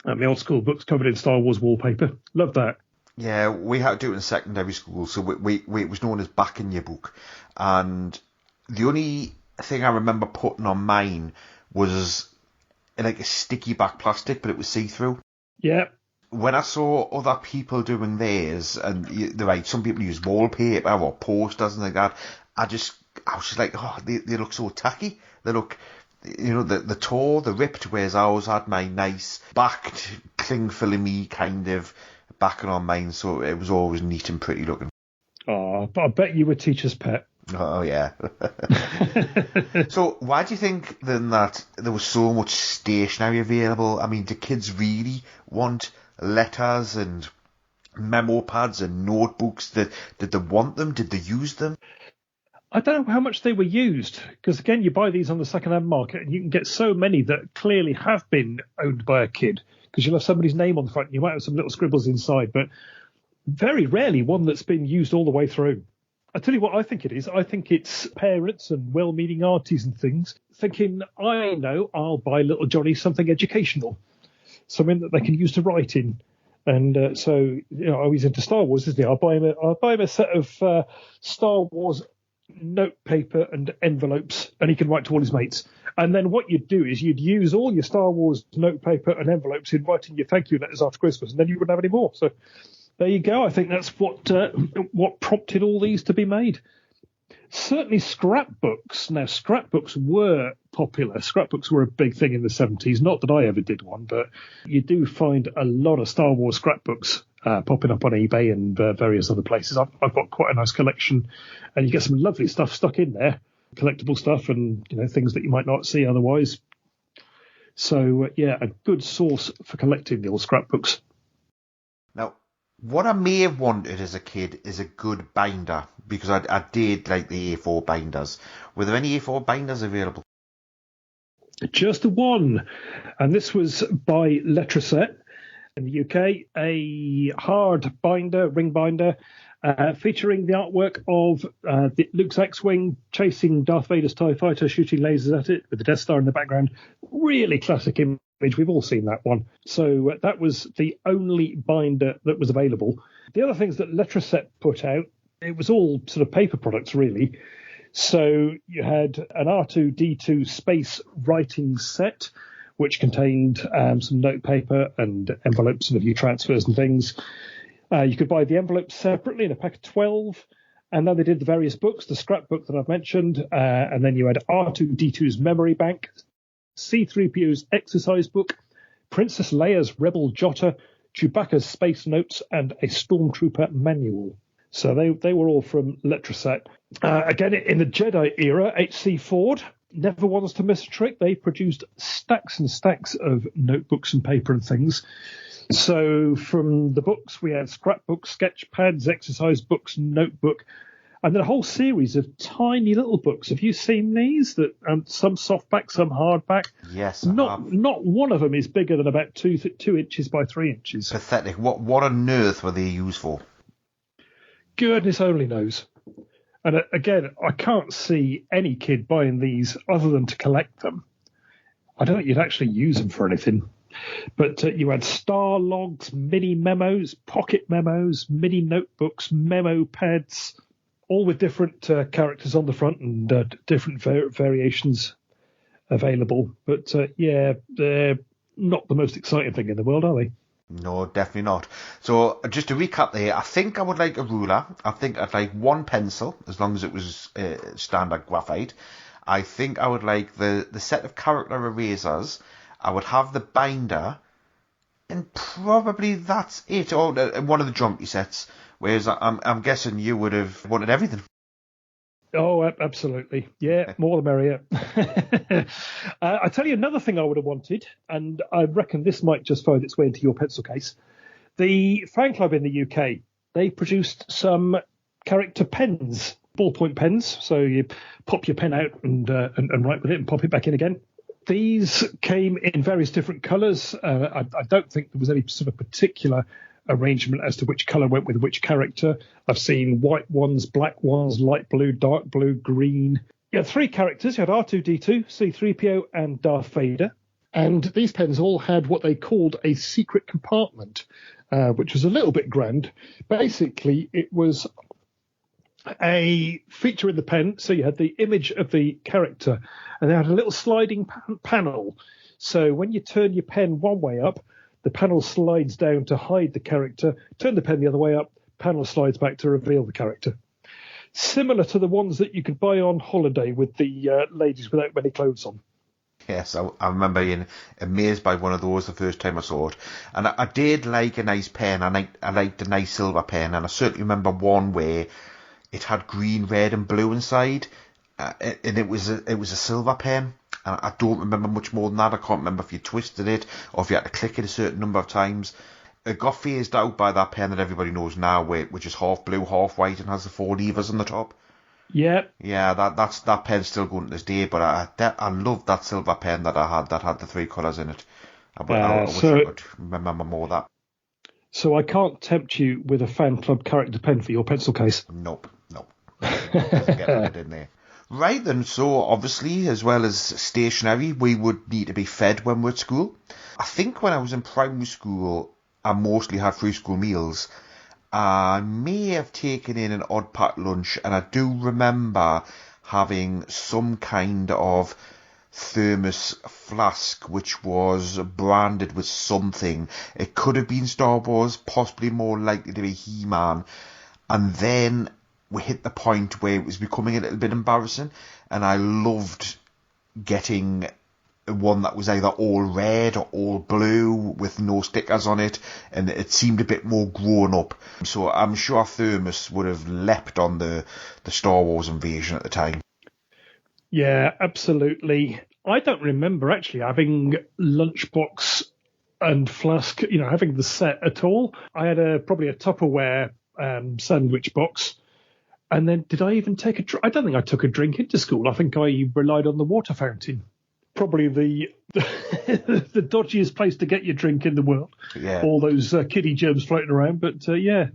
[SPEAKER 5] And my old school books covered in Star Wars wallpaper. Love that.
[SPEAKER 4] Yeah, we had to do it in secondary school, so we it was known as backing your book. And the only thing I remember putting on mine was like a sticky back plastic, but it was see-through.
[SPEAKER 5] Yeah.
[SPEAKER 4] When I saw other people doing theirs, and like some people use wallpaper or posters and like that, I was just like, oh, they look so tacky. They look, the tore, the ripped, whereas I always had my nice backed, cling filmy kind of backing on mine, so it was always neat and pretty looking.
[SPEAKER 5] Oh, but I bet you were teacher's pet.
[SPEAKER 4] Oh, yeah. So why do you think then that there was so much stationery available? I mean, do kids really want letters and memo pads and notebooks? Did they want them? Did they use them?
[SPEAKER 5] I don't know how much they were used, because again, you buy these on the second-hand market and you can get so many that clearly have been owned by a kid, because you'll have somebody's name on the front and you might have some little scribbles inside, but very rarely one that's been used all the way through. I tell you what I think it is. I think it's parents and well-meaning aunties and things thinking, I know, I'll buy little Johnny something educational, something that they can use to write in. And so, oh, he's into Star Wars, isn't he? I'll buy him a set of Star Wars notepaper and envelopes, and he can write to all his mates. And then what you'd do is you'd use all your Star Wars notepaper and envelopes in writing your thank you letters after Christmas, and then you wouldn't have any more. So there you go. I think that's what prompted all these to be made. Certainly scrapbooks. Now, scrapbooks were popular. Scrapbooks were a big thing in the 70s. Not that I ever did one, but you do find a lot of Star Wars scrapbooks popping up on eBay and various other places. I've got quite a nice collection, and you get some lovely stuff stuck in there, collectible stuff and things that you might not see otherwise. So, yeah, a good source for collecting the old scrapbooks.
[SPEAKER 4] Now, what I may have wanted as a kid is a good binder, because I did like the A4 binders. Were there any A4 binders available?
[SPEAKER 5] Just the one, and this was by Letraset in the UK, a hard binder, ring binder, featuring the artwork of Luke's X-Wing chasing Darth Vader's TIE fighter, shooting lasers at it with the Death Star in the background. Really classic image. We've all seen that one. So that was the only binder that was available. The other things that Letraset put out, it was all sort of paper products, really. So you had an R2-D2 space writing set, which contained some notepaper and envelopes and a few transfers and things. You could buy the envelopes separately in a pack of 12. And then they did the various books, the scrapbook that I've mentioned. And then you had R2-D2's memory bank, C-3PO's exercise book, Princess Leia's Rebel Jotter, Chewbacca's space notes, and a Stormtrooper manual. So they were all from Letraset. Again, in the Jedi era, H.C. Ford never wants to miss a trick. They produced stacks and stacks of notebooks and paper and things. So from the books, we had scrapbooks, sketch pads, exercise books, notebook, and then a whole series of tiny little books. Have you seen these? That some softback, some hardback.
[SPEAKER 4] Yes.
[SPEAKER 5] Not one of them is bigger than about 2 inches by 3 inches.
[SPEAKER 4] Pathetic. What on earth were they used for?
[SPEAKER 5] Goodness only knows. And again, I can't see any kid buying these other than to collect them. I don't think you'd actually use them for anything. But you had star logs, mini memos, pocket memos, mini notebooks, memo pads, all with different characters on the front and different variations available. But yeah, they're not the most exciting thing in the world, are they?
[SPEAKER 4] No, definitely not. So just to recap there, I think I would like a ruler. I think I'd like one pencil, as long as it was standard graphite. I think I would like the set of character erasers. I would have the binder, and probably that's it. Or one of the jumpy sets. Whereas I'm guessing you would have wanted everything.
[SPEAKER 5] Oh, absolutely. Yeah, more the merrier. I tell you another thing I would have wanted, and I reckon this might just find its way into your pencil case. The fan club in the UK, they produced some character pens, ballpoint pens. So you pop your pen out and write with it and pop it back in again. These came in various different colours. I don't think there was any sort of particular arrangement as to which colour went with which character. I've seen white ones, black ones, light blue, dark blue, green. You had 3 characters. You had R2-D2, C-3PO, and Darth Vader. And these pens all had what they called a secret compartment, which was a little bit grand. Basically, it was a feature in the pen. So you had the image of the character, and they had a little sliding panel. So when you turn your pen one way up, the panel slides down to hide the character. Turn the pen the other way up, panel slides back to reveal the character. Similar to the ones that you could buy on holiday with the ladies without many clothes on.
[SPEAKER 4] Yes, I remember being amazed by one of those the first time I saw it. And I did like a nice pen. I liked a nice silver pen. And I certainly remember one where it had green, red and blue inside. And it was a silver pen. And I don't remember much more than that. I can't remember if you twisted it or if you had to click it a certain number of times. It got phased out by that pen that everybody knows now, which is half blue, half white and has the 4 levers on the top.
[SPEAKER 5] Yeah.
[SPEAKER 4] Yeah, that pen's still going to this day, but I loved that silver pen that I had that had the 3 colours in it. I wish I could remember more of that.
[SPEAKER 5] So I can't tempt you with a fan club character pen for your pencil case?
[SPEAKER 4] Nope. Doesn't get it in there. Right then, so obviously, as well as stationery, we would need to be fed when we're at school. I think when I was in primary school, I mostly had free school meals. I may have taken in an odd packed lunch, and I do remember having some kind of thermos flask which was branded with something. It could have been Star Wars, possibly more likely to be He-Man. And then we hit the point where it was becoming a little bit embarrassing, and I loved getting one that was either all red or all blue with no stickers on it, and it seemed a bit more grown up. So I'm sure Thermos would have leapt on the Star Wars invasion at the time.
[SPEAKER 5] Yeah, absolutely. I don't remember actually having lunchbox and flask, having the set at all. I had probably a Tupperware sandwich box. And then did I even take a drink? I don't think I took a drink into school. I think I relied on the water fountain. Probably the dodgiest place to get your drink in the world.
[SPEAKER 4] Yeah.
[SPEAKER 5] All those kiddie germs floating around. But yeah,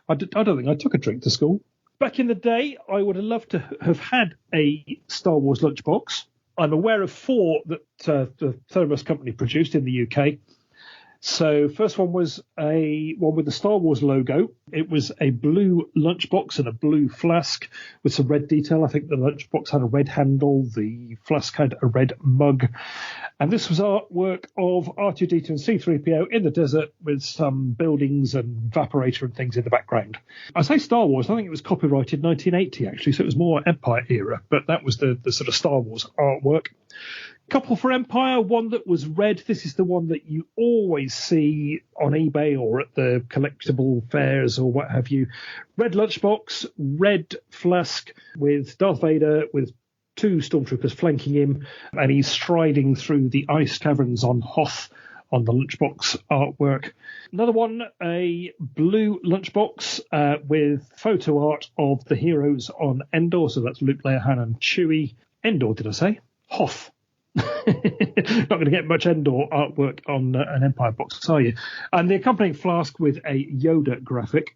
[SPEAKER 5] I don't think I took a drink to school. Back in the day, I would have loved to have had a Star Wars lunchbox. I'm aware of 4 that the Thermos company produced in the UK. So first one was one with the Star Wars logo. It was a blue lunchbox and a blue flask with some red detail. I think the lunchbox had a red handle. The flask had a red mug. And this was artwork of R2-D2 and C-3PO in the desert with some buildings and evaporator and things in the background. I say Star Wars, I think it was copyrighted 1980 actually, so it was more Empire era, but that was the sort of Star Wars artwork. Couple for Empire, one that was red. This is the one that you always see on eBay or at the collectible fairs or what have you. Red lunchbox, red flask with Darth Vader with 2 stormtroopers flanking him, and he's striding through the ice caverns on Hoth on the lunchbox artwork. Another one, a blue lunchbox with photo art of the heroes on Endor. So that's Luke, Leia, Han, and Chewie. Endor, did I say? Hoth. Not going to get much Endor artwork on an Empire box, are you? And the accompanying flask with a Yoda graphic.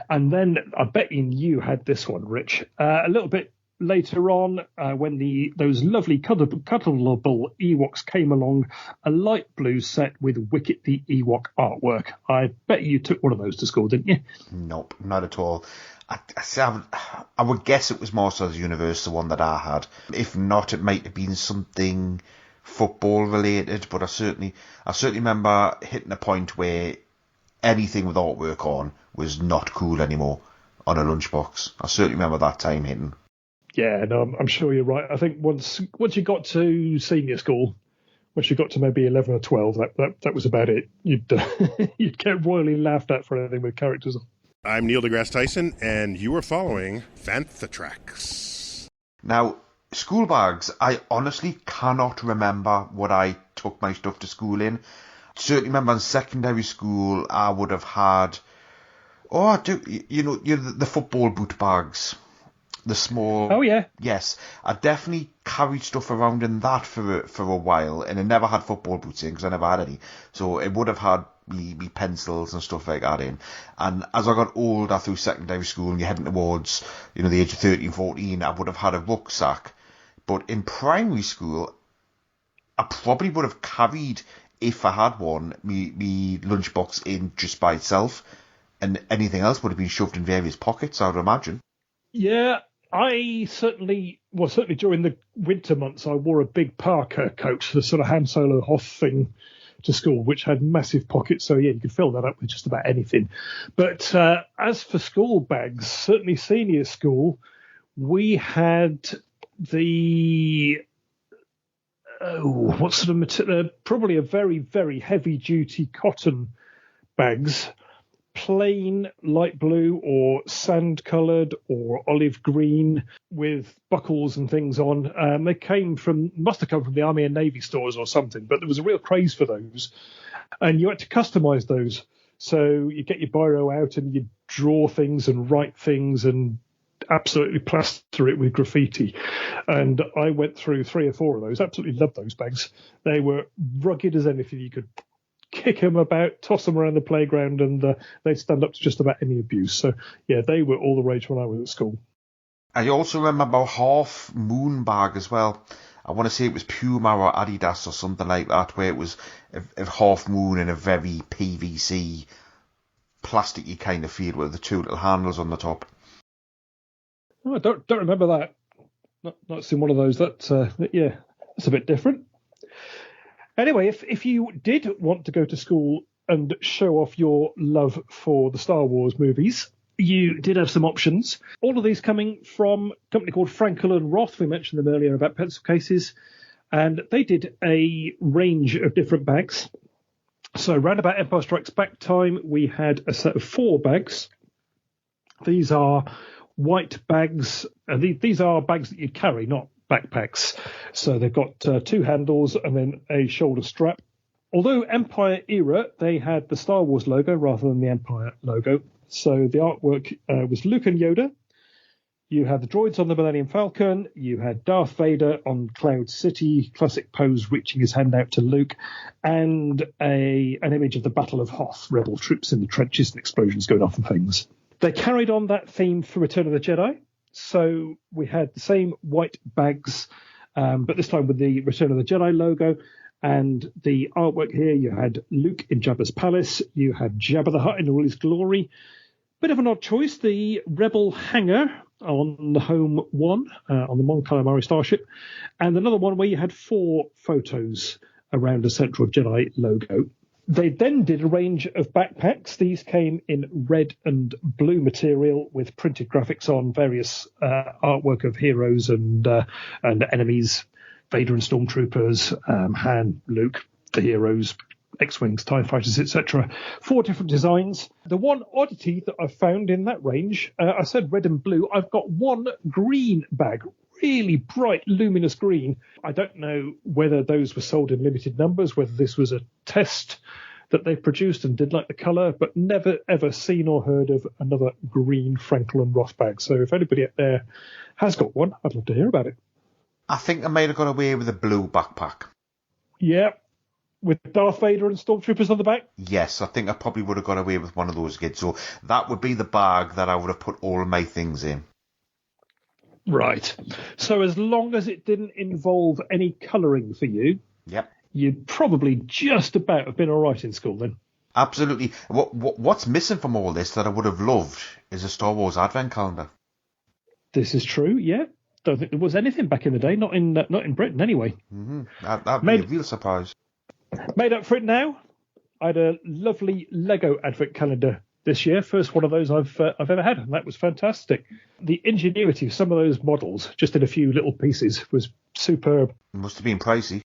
[SPEAKER 5] And then I bet you had this one, Rich. A little bit later on, when those lovely cuddleable Ewoks came along, a light blue set with Wicket the Ewok artwork. I bet you took one of those to school, didn't you?
[SPEAKER 4] Nope, not at all. I would guess it was Masters of the Universe, the one that I had. If not, it might have been something football related, but I certainly remember hitting a point where anything with artwork on was not cool anymore on a lunchbox. I certainly remember that time hitting. Yeah,
[SPEAKER 5] no, I'm sure you're right. I think once you got to senior school, once you got to maybe 11 or 12, that was about it. You'd get royally laughed at for anything with characters on.
[SPEAKER 3] I'm Neil deGrasse Tyson, and you are following Fantha Tracks.
[SPEAKER 4] Now, school bags, I honestly cannot remember what I took my stuff to school in. Certainly remember in secondary school, I would have had, the football boot bags. The small...
[SPEAKER 5] Oh, yeah.
[SPEAKER 4] Yes. I definitely carried stuff around in that for a while, and I never had football boots in because I never had any. So it would have had me pencils and stuff like that in. And as I got older through secondary school and you're heading towards, the age of 13, 14, I would have had a rucksack. But in primary school, I probably would have carried, if I had one, me lunchbox in just by itself. And anything else would have been shoved in various pockets, I would imagine.
[SPEAKER 5] Yeah, I certainly during the winter months, I wore a big Parker coat, the sort of Han Solo Hoth thing, to school, which had massive pockets. So, yeah, you could fill that up with just about anything. But as for school bags, certainly senior school, we had what sort of material? Probably a very, very heavy-duty cotton bags, plain light blue or sand-coloured or olive green with buckles and things on. They must have come from the Army and Navy stores or something, but there was a real craze for those. And you had to customise those. So you get your biro out and you draw things and write things and absolutely plaster it with graffiti. And I went through 3 or 4 of those. Absolutely loved those bags. They were rugged as anything. You could kick them about, toss them around the playground, and they'd stand up to just about any abuse. So, yeah, they were all the rage when I was at school.
[SPEAKER 4] I also remember a Half Moon bag as well. I want to say it was Puma or Adidas or something like that, where it was a Half Moon in a very PVC, plasticky kind of feel with the 2 little handles on the top.
[SPEAKER 5] Oh, I don't remember that. Not seen one of those. That's a bit different. Anyway, if you did want to go to school and show off your love for the Star Wars movies, you did have some options. All of these coming from a company called Frankel and Roth. We mentioned them earlier about pencil cases. And they did a range of different bags. So round about Empire Strikes Back time, we had a set of 4 bags. These are white bags. These are bags that you'd carry, not backpacks. So they've got 2 handles and then a shoulder strap. Although Empire era, they had the Star Wars logo rather than the Empire logo. So the artwork was Luke and Yoda. You had the droids on the Millennium Falcon. You had Darth Vader on Cloud City, classic pose reaching his hand out to Luke, and an image of the Battle of Hoth, rebel troops in the trenches and explosions going off and things. They carried on that theme for Return of the Jedi. So we had the same white bags, but this time with the Return of the Jedi logo. And the artwork here, you had Luke in Jabba's palace. You had Jabba the Hutt in all his glory. Bit of an odd choice, the Rebel hangar on the home one, on the Mon Calamari starship. And another one where you had 4 photos around a Central Jedi logo. They then did a range of backpacks. These came in red and blue material with printed graphics on various artwork of heroes and enemies, Vader and Stormtroopers, Han, Luke, the heroes, X-Wings, TIE Fighters, etc. 4 different designs. The one oddity that I've found in that range, I said red and blue, I've got one green bag, really bright, luminous green. I don't know whether those were sold in limited numbers, whether this was a test that they produced and did like the colour, but never ever seen or heard of another green Frankel and Roth bag. So if anybody out there has got one, I'd love to hear about it.
[SPEAKER 4] I think I might have got away with a blue backpack.
[SPEAKER 5] Yeah, with Darth Vader and Stormtroopers on the back?
[SPEAKER 4] Yes, I think I probably would have got away with one of those kids. So that would be the bag that I would have put all my things in.
[SPEAKER 5] Right. So as long as it didn't involve any colouring for you,
[SPEAKER 4] yep,
[SPEAKER 5] you'd probably just about have been all right in school then.
[SPEAKER 4] Absolutely. What's missing from all this that I would have loved is a Star Wars advent calendar.
[SPEAKER 5] This is true, yeah. Don't think there was anything back in the day, not in Britain anyway.
[SPEAKER 4] Mm-hmm. That'd be a real surprise.
[SPEAKER 5] Made up for it now. I had a lovely Lego advent calendar this year, first one of those I've ever had, and that was fantastic. The ingenuity of some of those models, just in a few little pieces, was superb.
[SPEAKER 4] It must have been pricey.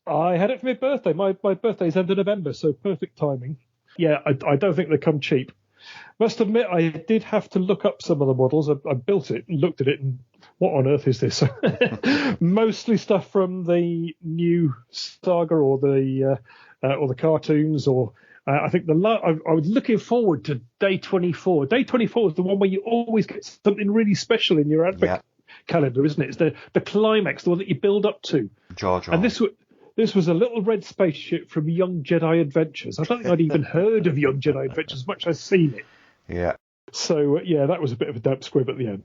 [SPEAKER 5] I had it for my birthday. My birthday's end of November, so perfect timing. Yeah, I don't think they come cheap. Must admit, I did have to look up some of the models. I built it and looked at it, and what on earth is this? Mostly stuff from the new saga or the cartoons or I think I was looking forward to day 24. Day 24 is the one where you always get something really special in your advent calendar, isn't it? It's the climax, the one that you build up to.
[SPEAKER 4] George.
[SPEAKER 5] And this was a little red spaceship from Young Jedi Adventures. I don't think I'd even heard of Young Jedi Adventures as much as I'd seen it.
[SPEAKER 4] Yeah.
[SPEAKER 5] So, that was a bit of a damp squib at the end.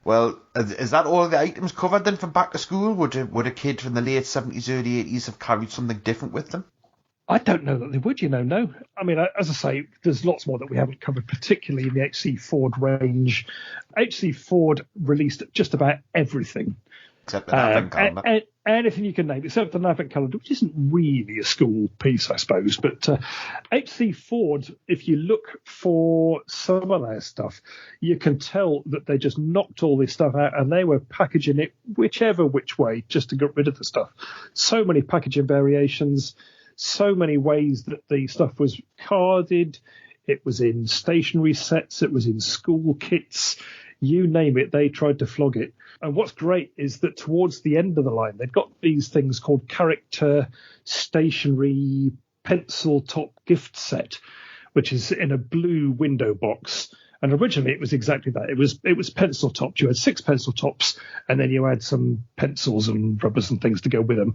[SPEAKER 4] Well, is that all the items covered then from back to school? Would a kid from the late 70s, early 80s have carried something different with them?
[SPEAKER 5] I don't know that they would, no. I mean, as I say, there's lots more that we haven't covered, particularly in the HC Ford range. HC Ford released just about everything.
[SPEAKER 4] Except the advent calendar.
[SPEAKER 5] Anything you can name, except the advent calendar, which isn't really a school piece, I suppose. But HC Ford, if you look for some of their stuff, you can tell that they just knocked all this stuff out and they were packaging it which way just to get rid of the stuff. So many packaging variations, so many ways that the stuff was carded. It was in stationery sets. It was in school kits. You name it, they tried to flog it. And what's great is that towards the end of the line, they've got these things called character stationery pencil top gift set, which is in a blue window box. And originally it was exactly that. It was pencil tops. You had 6 pencil tops, and then you had some pencils and rubbers and things to go with them.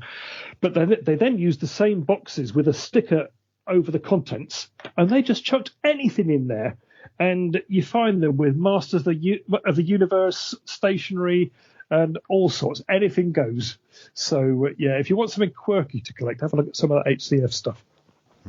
[SPEAKER 5] But they then used the same boxes with a sticker over the contents, and they just chucked anything in there. And you find them with Masters of the Universe stationery and all sorts. Anything goes. So, if you want something quirky to collect, have a look at some of that HCF stuff.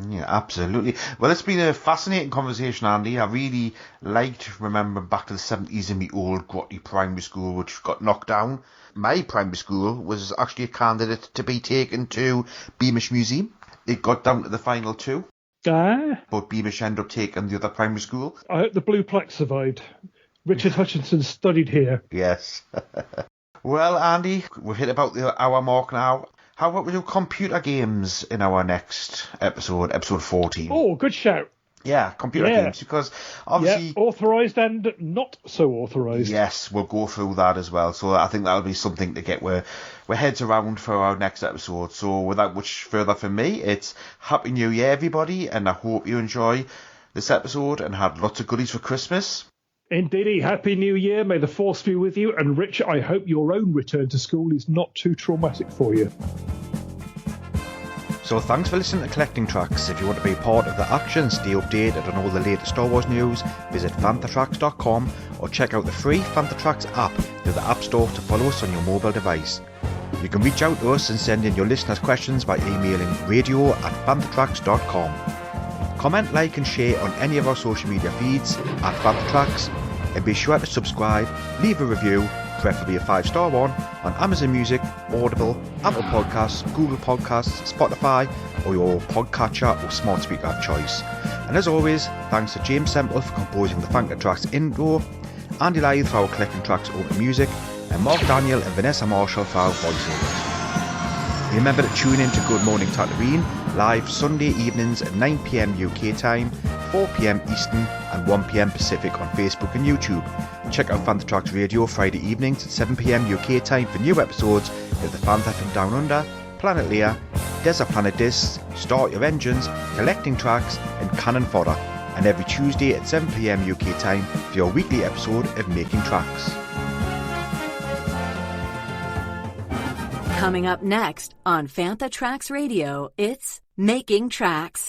[SPEAKER 4] Yeah, absolutely. Well, it's been a fascinating conversation, Andy. I really liked remembering back to the 70s in my old grotty primary school, which got knocked down. My primary school was actually a candidate to be taken to Beamish Museum. It got down to the final 2. But Beamish ended up taking the other primary school.
[SPEAKER 5] I hope the blue plaque survived. Richard Hutchinson studied here.
[SPEAKER 4] Yes. Well, Andy, we've hit about the hour mark now. How about we do computer games in our next episode 14?
[SPEAKER 5] Oh, good shout.
[SPEAKER 4] Yeah, computer games, because obviously...
[SPEAKER 5] Yeah, authorised and not so authorised.
[SPEAKER 4] Yes, we'll go through that as well. So I think that'll be something to get we're heads around for our next episode. So without much further from me, it's Happy New Year, everybody, and I hope you enjoy this episode and had lots of goodies for Christmas.
[SPEAKER 5] Indeedy, Happy New Year. May the force be with you. And Rich, I hope your own return to school is not too traumatic for you.
[SPEAKER 4] So thanks for listening to Collecting Tracks. If you want to be part of the action, stay updated on all the latest Star Wars news, visit fanthatracks.com or check out the free Fantha Tracks app through the App Store to follow us on your mobile device. You can reach out to us and send in your listeners' questions by emailing radio@fanthatracks.com. Comment, like and share on any of our social media feeds at Fantha Tracks, and be sure to subscribe, leave a review, preferably a 5-star one, on Amazon Music, Audible, Apple Podcasts, Google Podcasts, Spotify, or your podcatcher or smart speaker of choice. And as always, thanks to James Semple for composing the Fantha Tracks intro, Andy Lythe for our Collecting Tracks open music, and Mark Daniel and Vanessa Marshall for our voiceovers. Remember to tune in to Good Morning Tatooine, live Sunday evenings at 9 PM UK time, 4 PM Eastern and 1 PM Pacific on Facebook and YouTube. Check out Fantha Tracks Radio Friday evenings at 7 PM UK time for new episodes of The Fantha from Down Under, Planet Leia, Desert Planet Discs, Start Your Engines, Collecting Tracks and Cannon Fodder, and every Tuesday at 7 PM UK time for your weekly episode of Making Tracks.
[SPEAKER 6] Coming up next on Fantha Tracks Radio, it's Making Tracks.